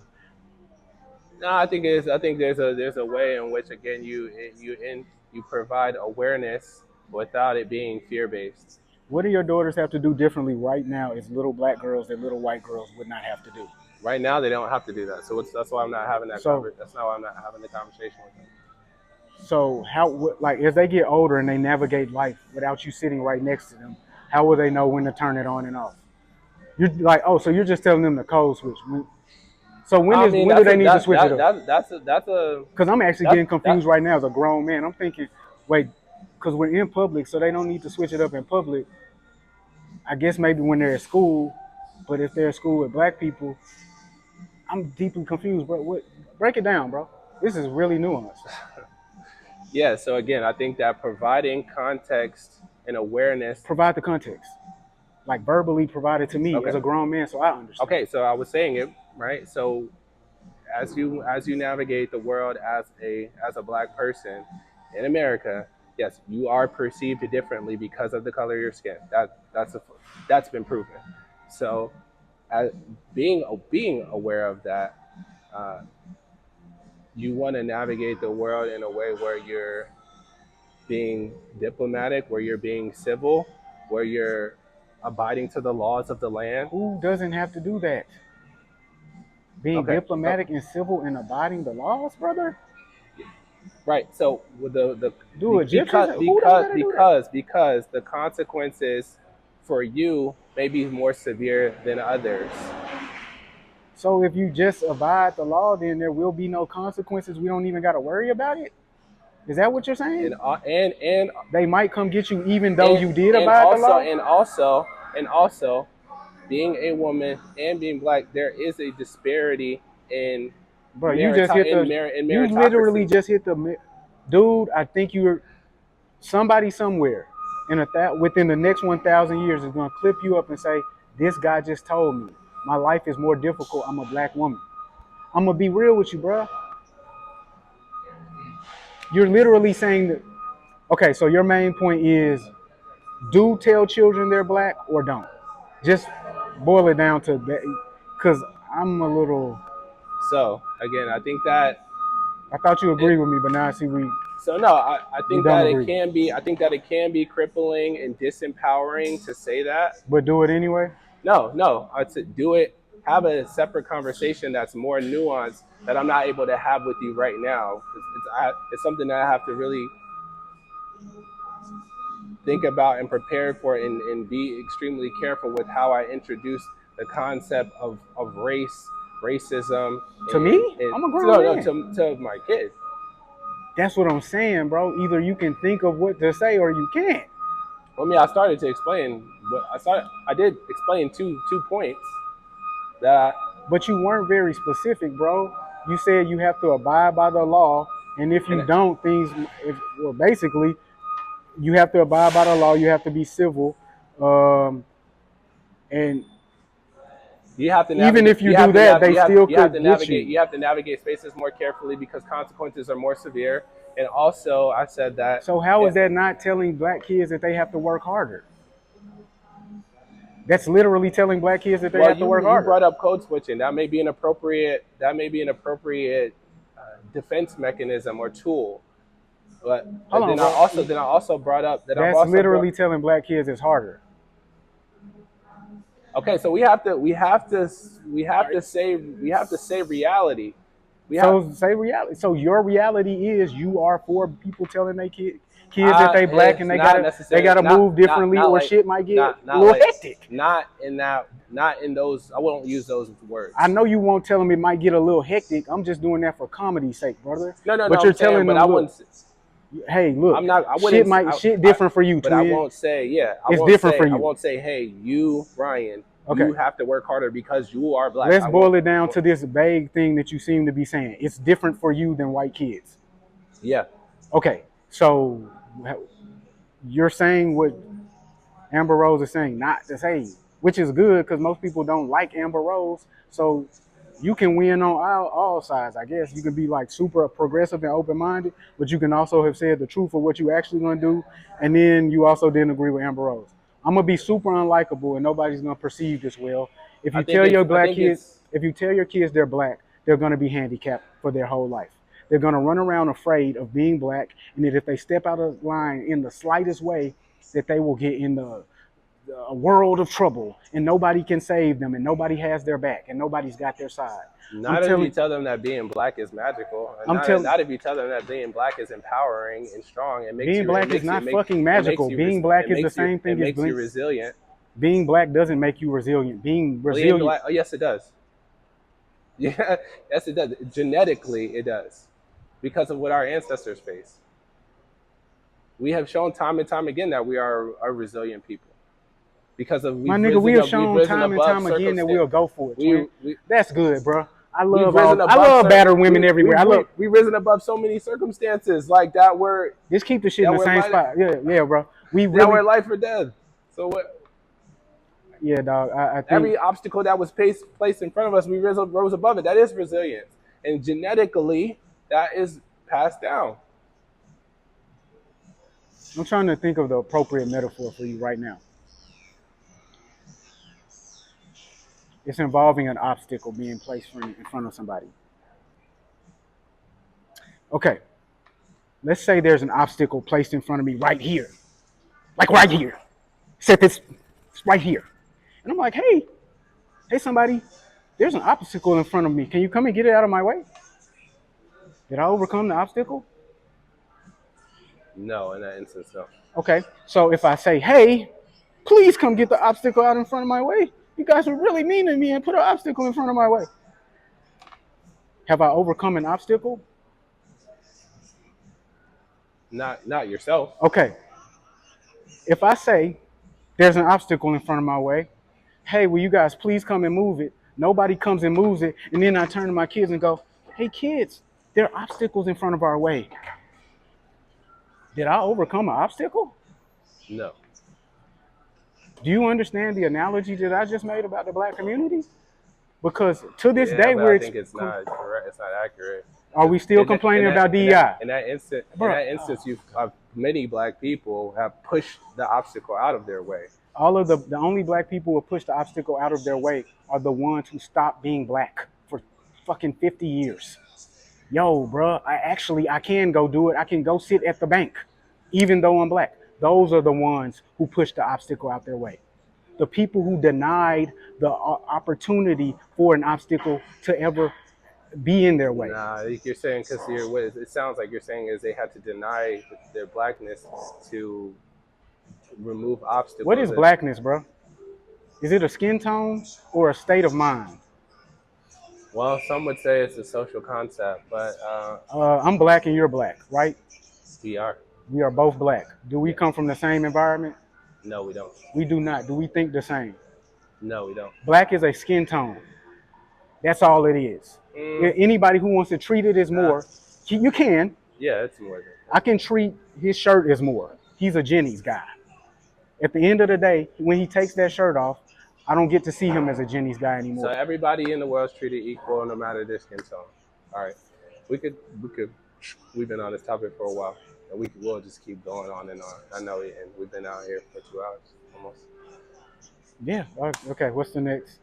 No, I think there's a way in which, again, you provide awareness without it being fear-based. What do your daughters have to do differently right now as little black girls that little white girls would not have to do? Right now, they don't have to do that. So that's why I'm not having that. That's not why I'm not having the conversation with them. So as they get older and they navigate life without you sitting right next to them, how will they know when to turn it on and off? You're like, so you're just telling them the code switch. So when do they need to switch it up? That's a. Because I'm actually getting confused right now as a grown man. I'm thinking, wait, because we're in public, so they don't need to switch it up in public. I guess maybe when they're at school, but if they're at school with black people, I'm deeply confused, bro. Break it down, bro. This is really nuanced. Yeah. So again, I think that providing context and awareness. Provide the context, like verbally provided to me as a grown man, so I understand. Okay. So I was saying it right. So as you navigate the world as a black person in America, yes, you are perceived differently because of the color of your skin. That's been proven. So, as being aware of that, you want to navigate the world in a way where you're being diplomatic, where you're being civil, where you're abiding to the laws of the land. Who doesn't have to do that? Being diplomatic and civil and abiding the laws, brother. Right. So with the do it because the consequences for you may be more severe than others. So if you just abide the law, then there will be no consequences. We don't even got to worry about it. Is that what you're saying? And they might come get you even though you did abide the law. And also, being a woman and being black, there is a disparity in. Bro, you just hit you literally just hit the dude. I think you're somebody somewhere within the next 1,000 years is gonna clip you up and say, "This guy just told me my life is more difficult. I'm a black woman." I'm gonna be real with you, bro. You're literally saying that. Okay, so your main point is, do tell children they're black or don't. Just boil it down to that, because I'm a little. So again, I think that I thought you agreed with me, but now I see we. So no, I think that it can be. I think that it can be crippling and disempowering to say that. But do it anyway. No. To do it, have a separate conversation that's more nuanced that I'm not able to have with you right now. It's something that I have to really think about and prepare for, and be extremely careful with how I introduce the concept of racism. To me? I'm a grown man. To my kids. That's what I'm saying, bro. Either you can think of what to say or you can't. I mean, I started to explain. I did explain two points. But you weren't very specific, bro. You said you have to abide by the law, and if you don't, basically, you have to abide by the law. You have to be civil, and you have to even if you do that, they still could get you. You have to navigate spaces more carefully because consequences are more severe. And also, I said that. So how is that not telling black kids that they have to work harder? That's literally telling black kids that they have to work harder. You brought up code switching. That may be an appropriate. Defense mechanism or tool. But then I also brought up that that's literally telling black kids it's harder. Okay, so we have to say reality. Say reality. So your reality is you are for people telling their kids that they black and they gotta move differently or shit might get a little hectic. Not in those. I won't use those words. I know you won't tell them it might get a little hectic. I'm just doing that for comedy's sake, brother. No. But you're telling them, look, hey, look, shit different for you, but I won't say, it's different for you. I won't say, hey, you, Ryan, you have to work harder because you are black. Let's boil it down to this vague thing that you seem to be saying. It's different for you than white kids. Yeah. Okay, so you're saying what Amber Rose is saying, not to say, which is good because most people don't like Amber Rose. So you can win on all sides, I guess. You can be like super progressive and open-minded, but you can also have said the truth of what you actually going to do, and then you also didn't agree with Amber Rose. I'm going to be super unlikable, and nobody's going to perceive this well. If you tell your kids they're black, they're going to be handicapped for their whole life. They're going to run around afraid of being black, and that if they step out of line in the slightest way, that they will get in a world of trouble, and nobody can save them, and nobody has their back, and nobody's got their side. Not if you tell them that being black is magical. Not if you tell them that being black is empowering and strong. Being black is not fucking magical. Being black is the same thing as makes you resilient. Being black doesn't make you resilient. Being resilient. Oh, yes, it does. Yeah, yes, it does. Genetically, it does, because of what our ancestors faced. We have shown time and time again that we are a resilient people. Because of we have shown time and time again that we'll go for it. That's good, bro. I love battered women everywhere. We've risen above so many circumstances like that where just keep the shit in the same spot. Yeah, bro. We're life or death. So what? Yeah, dog. I think every obstacle that was placed in front of us, we rose above it. That is resilience, and genetically, that is passed down. I'm trying to think of the appropriate metaphor for you right now. It's involving an obstacle being placed in front of somebody. Okay. Let's say there's an obstacle placed in front of me right here. Like right here. Except it's right here. And I'm like, hey, somebody, there's an obstacle in front of me. Can you come and get it out of my way? Did I overcome the obstacle? No, in that instance, no. Okay, so if I say, hey, please come get the obstacle out in front of my way, you guys were really mean to me and put an obstacle in front of my way. Have I overcome an obstacle? Not yourself. Okay. If I say there's an obstacle in front of my way, hey, will you guys please come and move it? Nobody comes and moves it. And then I turn to my kids and go, hey, kids, there are obstacles in front of our way. Did I overcome an obstacle? No. Do you understand the analogy that I just made about the black community? Because to this day, I think it's not correct. It's not accurate. Are we still complaining about DEI? In that instance, many black people have pushed the obstacle out of their way. All of the only black people who push the obstacle out of their way are the ones who stopped being black for fucking 50 years. Yo, bro, I can go do it. I can go sit at the bank, even though I'm black. Those are the ones who push the obstacle out their way. The people who denied the opportunity for an obstacle to ever be in their way. Nah, you're saying because it sounds like you're saying is they had to deny their blackness to remove obstacles. What is blackness, bro? Is it a skin tone or a state of mind? Well, some would say it's a social concept, but I'm black and you're black, right? We are. We are both black. Do we come from the same environment? No, we don't. We do not. Do we think the same? No, we don't. Black is a skin tone. That's all it is. Anybody who wants to treat it as more, you can. Yeah, it's more. I can treat his shirt as more. He's a Jenny's guy. At the end of the day, when he takes that shirt off, I don't get to see him as a Jenny's guy anymore. So everybody in the world is treated equal no matter their skin tone. All right. We've been on this topic for a while. And we'll just keep going on and on. I know, and we've been out here for 2 hours almost. Yeah. Okay. What's the next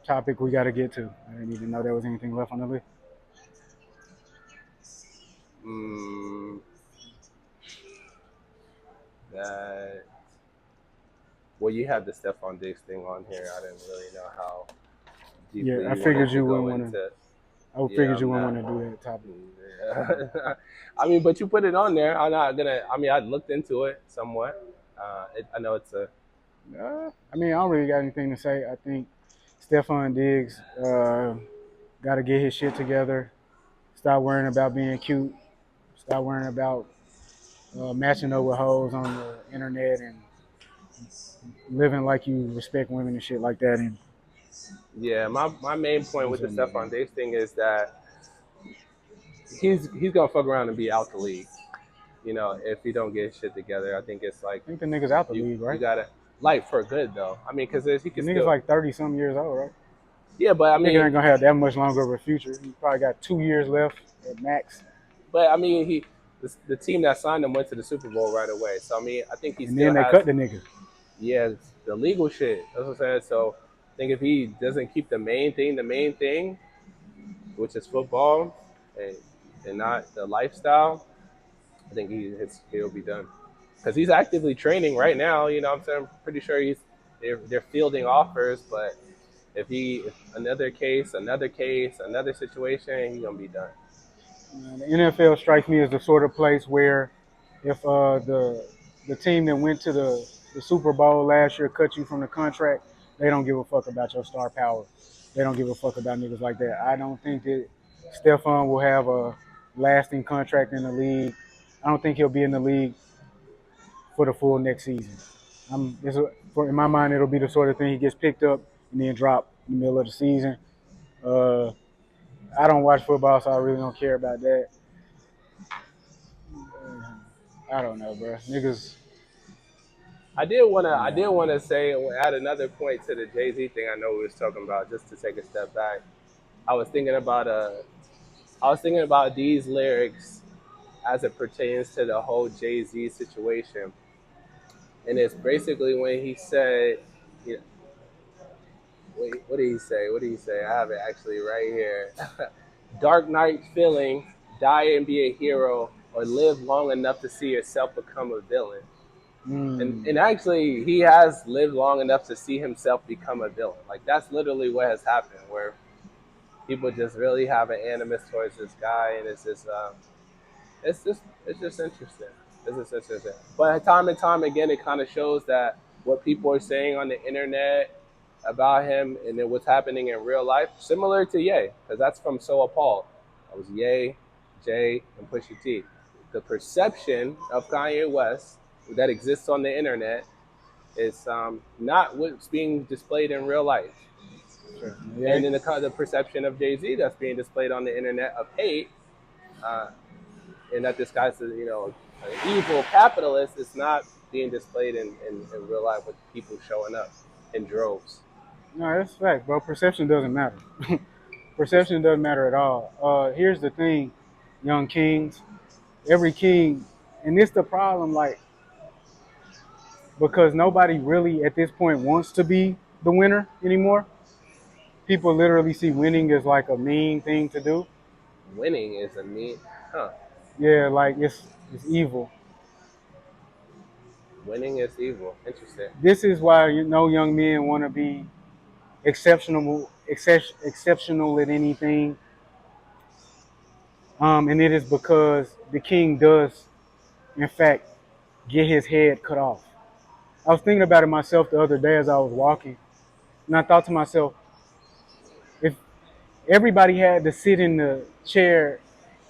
topic we got to get to? I didn't even know there was anything left on the list. Well, you had the Stephon Diggs thing on here. I didn't really know how deeply. Yeah, I figured you wouldn't want to. I figured you wouldn't want to do that topic. Yeah. I mean, but you put it on there. I'm not gonna. I mean, I looked into it somewhat. I know it's a. I mean, I don't really got anything to say. I think Stephon Diggs got to get his shit together. Stop worrying about being cute. Stop worrying about matching up with hoes on the internet and living like you respect women and shit like that. And yeah, my main point with the Stephon Diggs thing is that he's gonna fuck around and be out the league. You know, if he don't get his shit together, I think it's like. I think the nigga's out the league, right? You gotta for good though. I mean, because he can. The nigga's like 30-some years old, right? Yeah, but I mean, nigga ain't gonna have that much longer of a future. He probably got 2 years left at max. But I mean, the team that signed him went to the Super Bowl right away. So I mean, I think he's. And then they cut the nigga. Yeah, the legal shit. That's what I'm saying. So I think if he doesn't keep the main thing, which is football, and not the lifestyle, I think he'll be done. Because he's actively training right now. You know what I'm saying? I'm pretty sure they're fielding offers, but if another situation, he's gonna be done. The NFL strikes me as the sort of place where if the team that went to the Super Bowl last year cut you from the contract, they don't give a fuck about your star power. They don't give a fuck about niggas like that. I don't think that Stephon will have a lasting contract in the league. I don't think he'll be in the league for the full next season. In my mind, it'll be the sort of thing he gets picked up and then dropped in the middle of the season. I don't watch football, so I really don't care about that. I don't know, bro. Niggas. I did wanna say add another point to the Jay-Z thing. I know we was talking about, just to take a step back. I was thinking about these lyrics as it pertains to the whole Jay-Z situation, and it's basically when he said, you know, wait, what did he say? What did he say? I have it actually right here. Dark night feeling, die and be a hero, or live long enough to see yourself become a villain. And actually, he has lived long enough to see himself become a villain. Like, that's literally what has happened, where people just really have an animus towards this guy, and it's just interesting. It's just interesting. But time and time again, it kind of shows that what people are saying on the internet about him and then what's happening in real life, similar to Ye, because that's from So Appalled. That was Ye, Jay, and Pusha T. The perception of Kanye West that exists on the internet is not what's being displayed in real life. Sure. Yeah. And then the perception of Jay-Z that's being displayed on the internet of hate, and that this guy's an evil capitalist, is not being displayed in real life with people showing up in droves. No, that's a fact, bro. Perception doesn't matter. Perception doesn't matter at all. Here's the thing, young kings. Every king, and this the problem, like, because nobody really at this point wants to be the winner anymore. People literally see winning as like a mean thing to do. Winning is a mean, huh? Yeah, like it's evil. Winning is evil. Interesting. This is why young men want to be exceptional at anything. And it is because the king does, in fact, get his head cut off. I was thinking about it myself the other day as I was walking, and I thought to myself, if everybody had to sit in the chair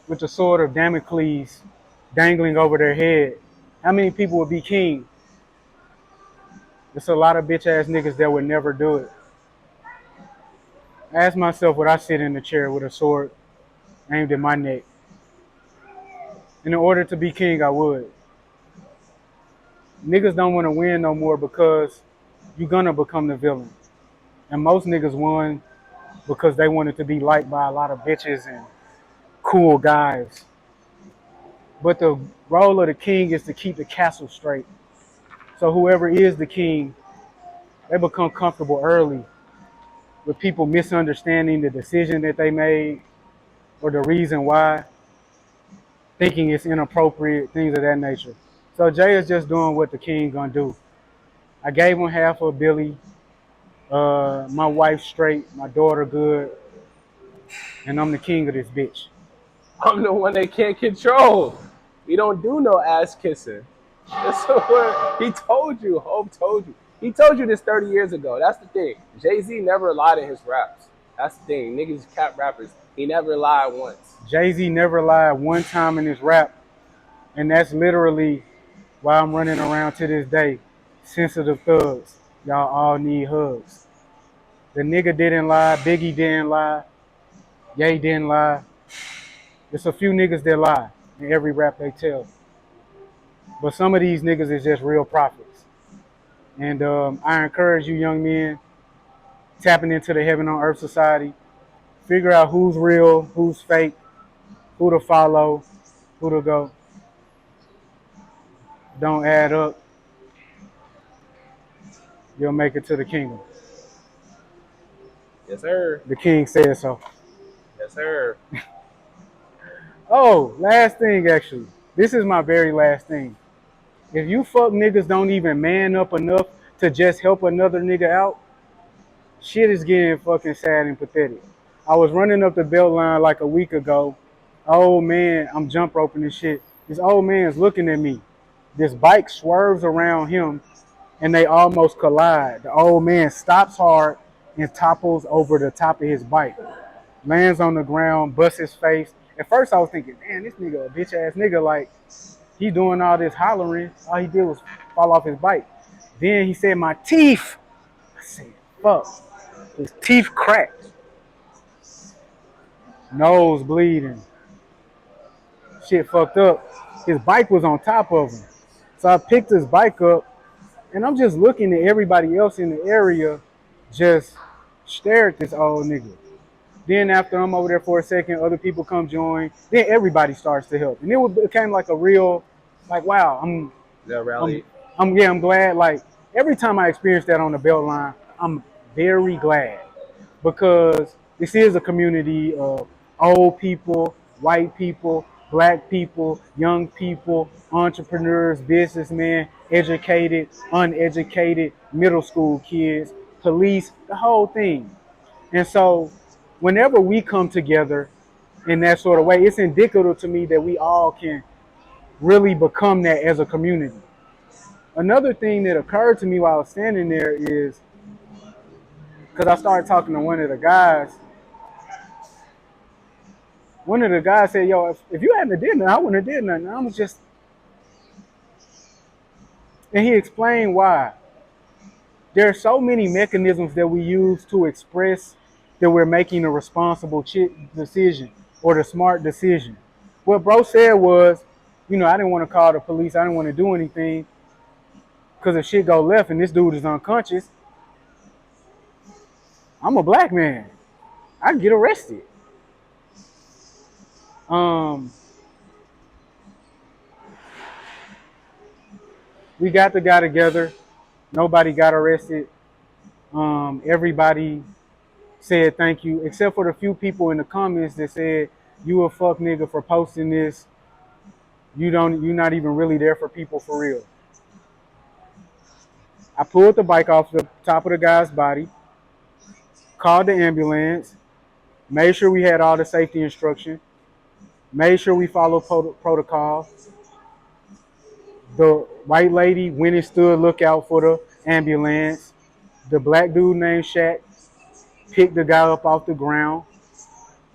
with the sword of Damocles dangling over their head, how many people would be king? There's a lot of bitch ass niggas that would never do it. I asked myself, would I sit in the chair with a sword aimed at my neck? And in order to be king, I would. Niggas don't want to win no more because you're gonna become the villain. And most niggas won because they wanted to be liked by a lot of bitches and cool guys. But the role of the king is to keep the castle straight. So whoever is the king, they become comfortable early with people misunderstanding the decision that they made or the reason why, thinking it's inappropriate, things of that nature. So Jay is just doing what the king gonna do. I gave him half of Billy, my wife straight, my daughter good, and I'm the king of this bitch. I'm the one they can't control. We don't do no ass kissing. That's what he told you. Hope told you. He told you this 30 years ago. That's the thing. Jay-Z never lied in his raps. That's the thing. Niggas cap rappers. He never lied once. Jay-Z never lied one time in his rap, and that's literally why I'm running around to this day. Sensitive thugs. Y'all all need hugs. The nigga didn't lie. Biggie didn't lie. Ye didn't lie. There's a few niggas that lie in every rap they tell. But some of these niggas is just real prophets. And I encourage you young men, tapping into the Heaven on Earth Society, figure out who's real, who's fake, who to follow, who to go. Don't add up. You'll make it to the kingdom. Yes, sir. The king said so. Yes, sir. Oh, last thing actually. This is my very last thing. If you fuck niggas don't even man up enough to just help another nigga out, shit is getting fucking sad and pathetic. I was running up the belt line like a week ago. Old man, I'm jump roping and shit. This old man's looking at me. This bike swerves around him and they almost collide. The old man stops hard and topples over the top of his bike. Lands on the ground, busts his face. At first I was thinking, damn, this nigga a bitch ass nigga, like he doing all this hollering. All he did was fall off his bike. Then he said, my teeth. I said, fuck. His teeth cracked. Nose bleeding. Shit fucked up. His bike was on top of him. So I picked his bike up, and I'm just looking at everybody else in the area just stare at this old nigga. Then after I'm over there for a second, other people come join. Then everybody starts to help. And it became like a real, like, wow, I'm glad. Like, every time I experience that on the Beltline, I'm very glad. Because this is a community of old people, white people, black people, young people, entrepreneurs, businessmen, educated, uneducated, middle school kids, police, the whole thing. And so whenever we come together in that sort of way, it's indicative to me that we all can really become that as a community. Another thing that occurred to me while I was standing there is, because I started talking to one of the guys said, yo, if you hadn't did nothing, I wouldn't have did nothing. I was just, and he explained why. There are so many mechanisms that we use to express that we're making a responsible decision or the smart decision. What bro said was, I didn't want to call the police. I didn't want to do anything because if shit go left and this dude is unconscious, I'm a black man. I can get arrested. We got the guy together. Nobody got arrested. Everybody said thank you, except for the few people in the comments that said, you a fuck nigga for posting this. You're not even really there for people for real. I pulled the bike off the top of the guy's body, called the ambulance, made sure we had all the safety instruction, made sure we followed protocol. The white lady went and stood lookout for the ambulance. The black dude named Shaq picked the guy up off the ground.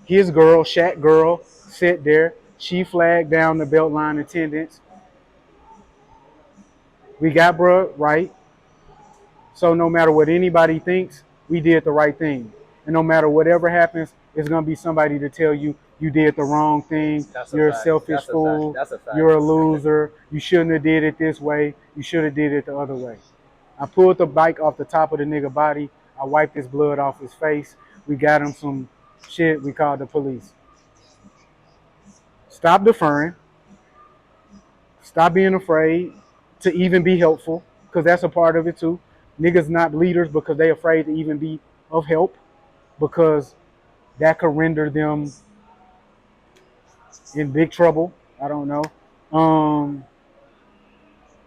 His girl, Shaq girl, sat there. She flagged down the Beltline attendants. We got bruh right. So no matter what anybody thinks, we did the right thing. And no matter whatever happens, it's going to be somebody to tell you, you did the wrong thing. You're a selfish fool. You're a loser. You shouldn't have did it this way. You should have did it the other way. I pulled the bike off the top of the nigga body. I wiped his blood off his face. We got him some shit. We called the police. Stop deferring. Stop being afraid to even be helpful, because that's a part of it too. Niggas not leaders because they afraid to even be of help, because that could render them in big trouble. I don't know.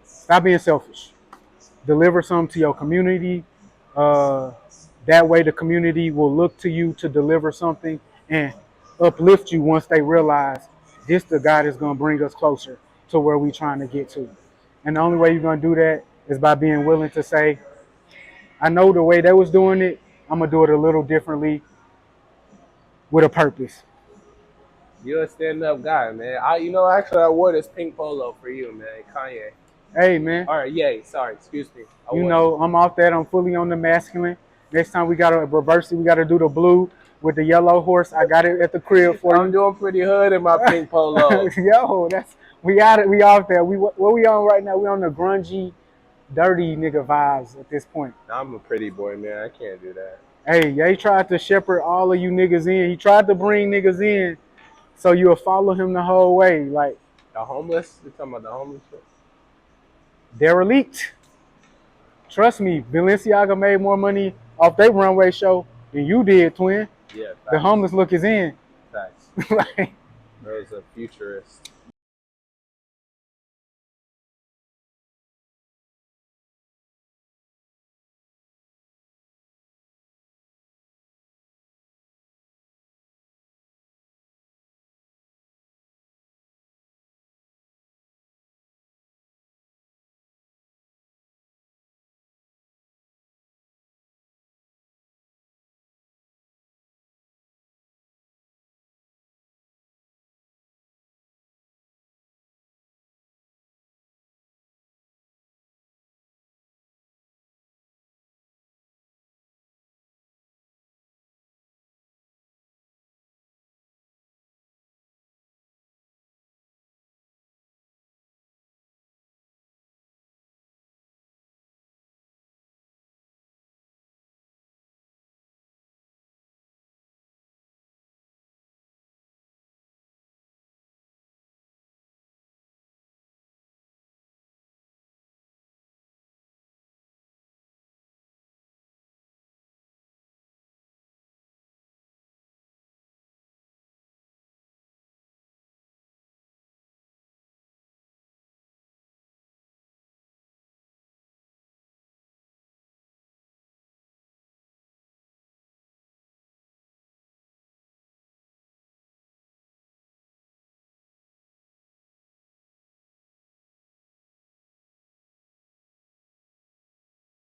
Stop being selfish. Deliver something to your community. That way the community will look to you to deliver something and uplift you once they realize this the guy that's going to bring us closer to where we trying to get to. And the only way you're going to do that is by being willing to say, I know the way they was doing it, I'm going to do it a little differently with a purpose. You're a stand-up guy, man. Actually, I wore this pink polo for you, man. Kanye. Hey, man. All right, yay. Sorry, excuse me. I'm off that. I'm fully on the masculine. Next time we got to reverse it. We got to do the blue with the yellow horse. I got it at the crib for you. I'm doing pretty hood in my pink polo. Yo, we off there. What we on right now? We on the grungy, dirty nigga vibes at this point. I'm a pretty boy, man. I can't do that. Hey, he tried to shepherd all of you niggas in. He tried to bring niggas in so you'll follow him the whole way. Like the homeless? You're talking about the homeless shit? Derelict. Trust me, Balenciaga made more money off their runway show than you did, twin. Yeah, facts. The homeless look is in. Facts. Like, There's a futurist.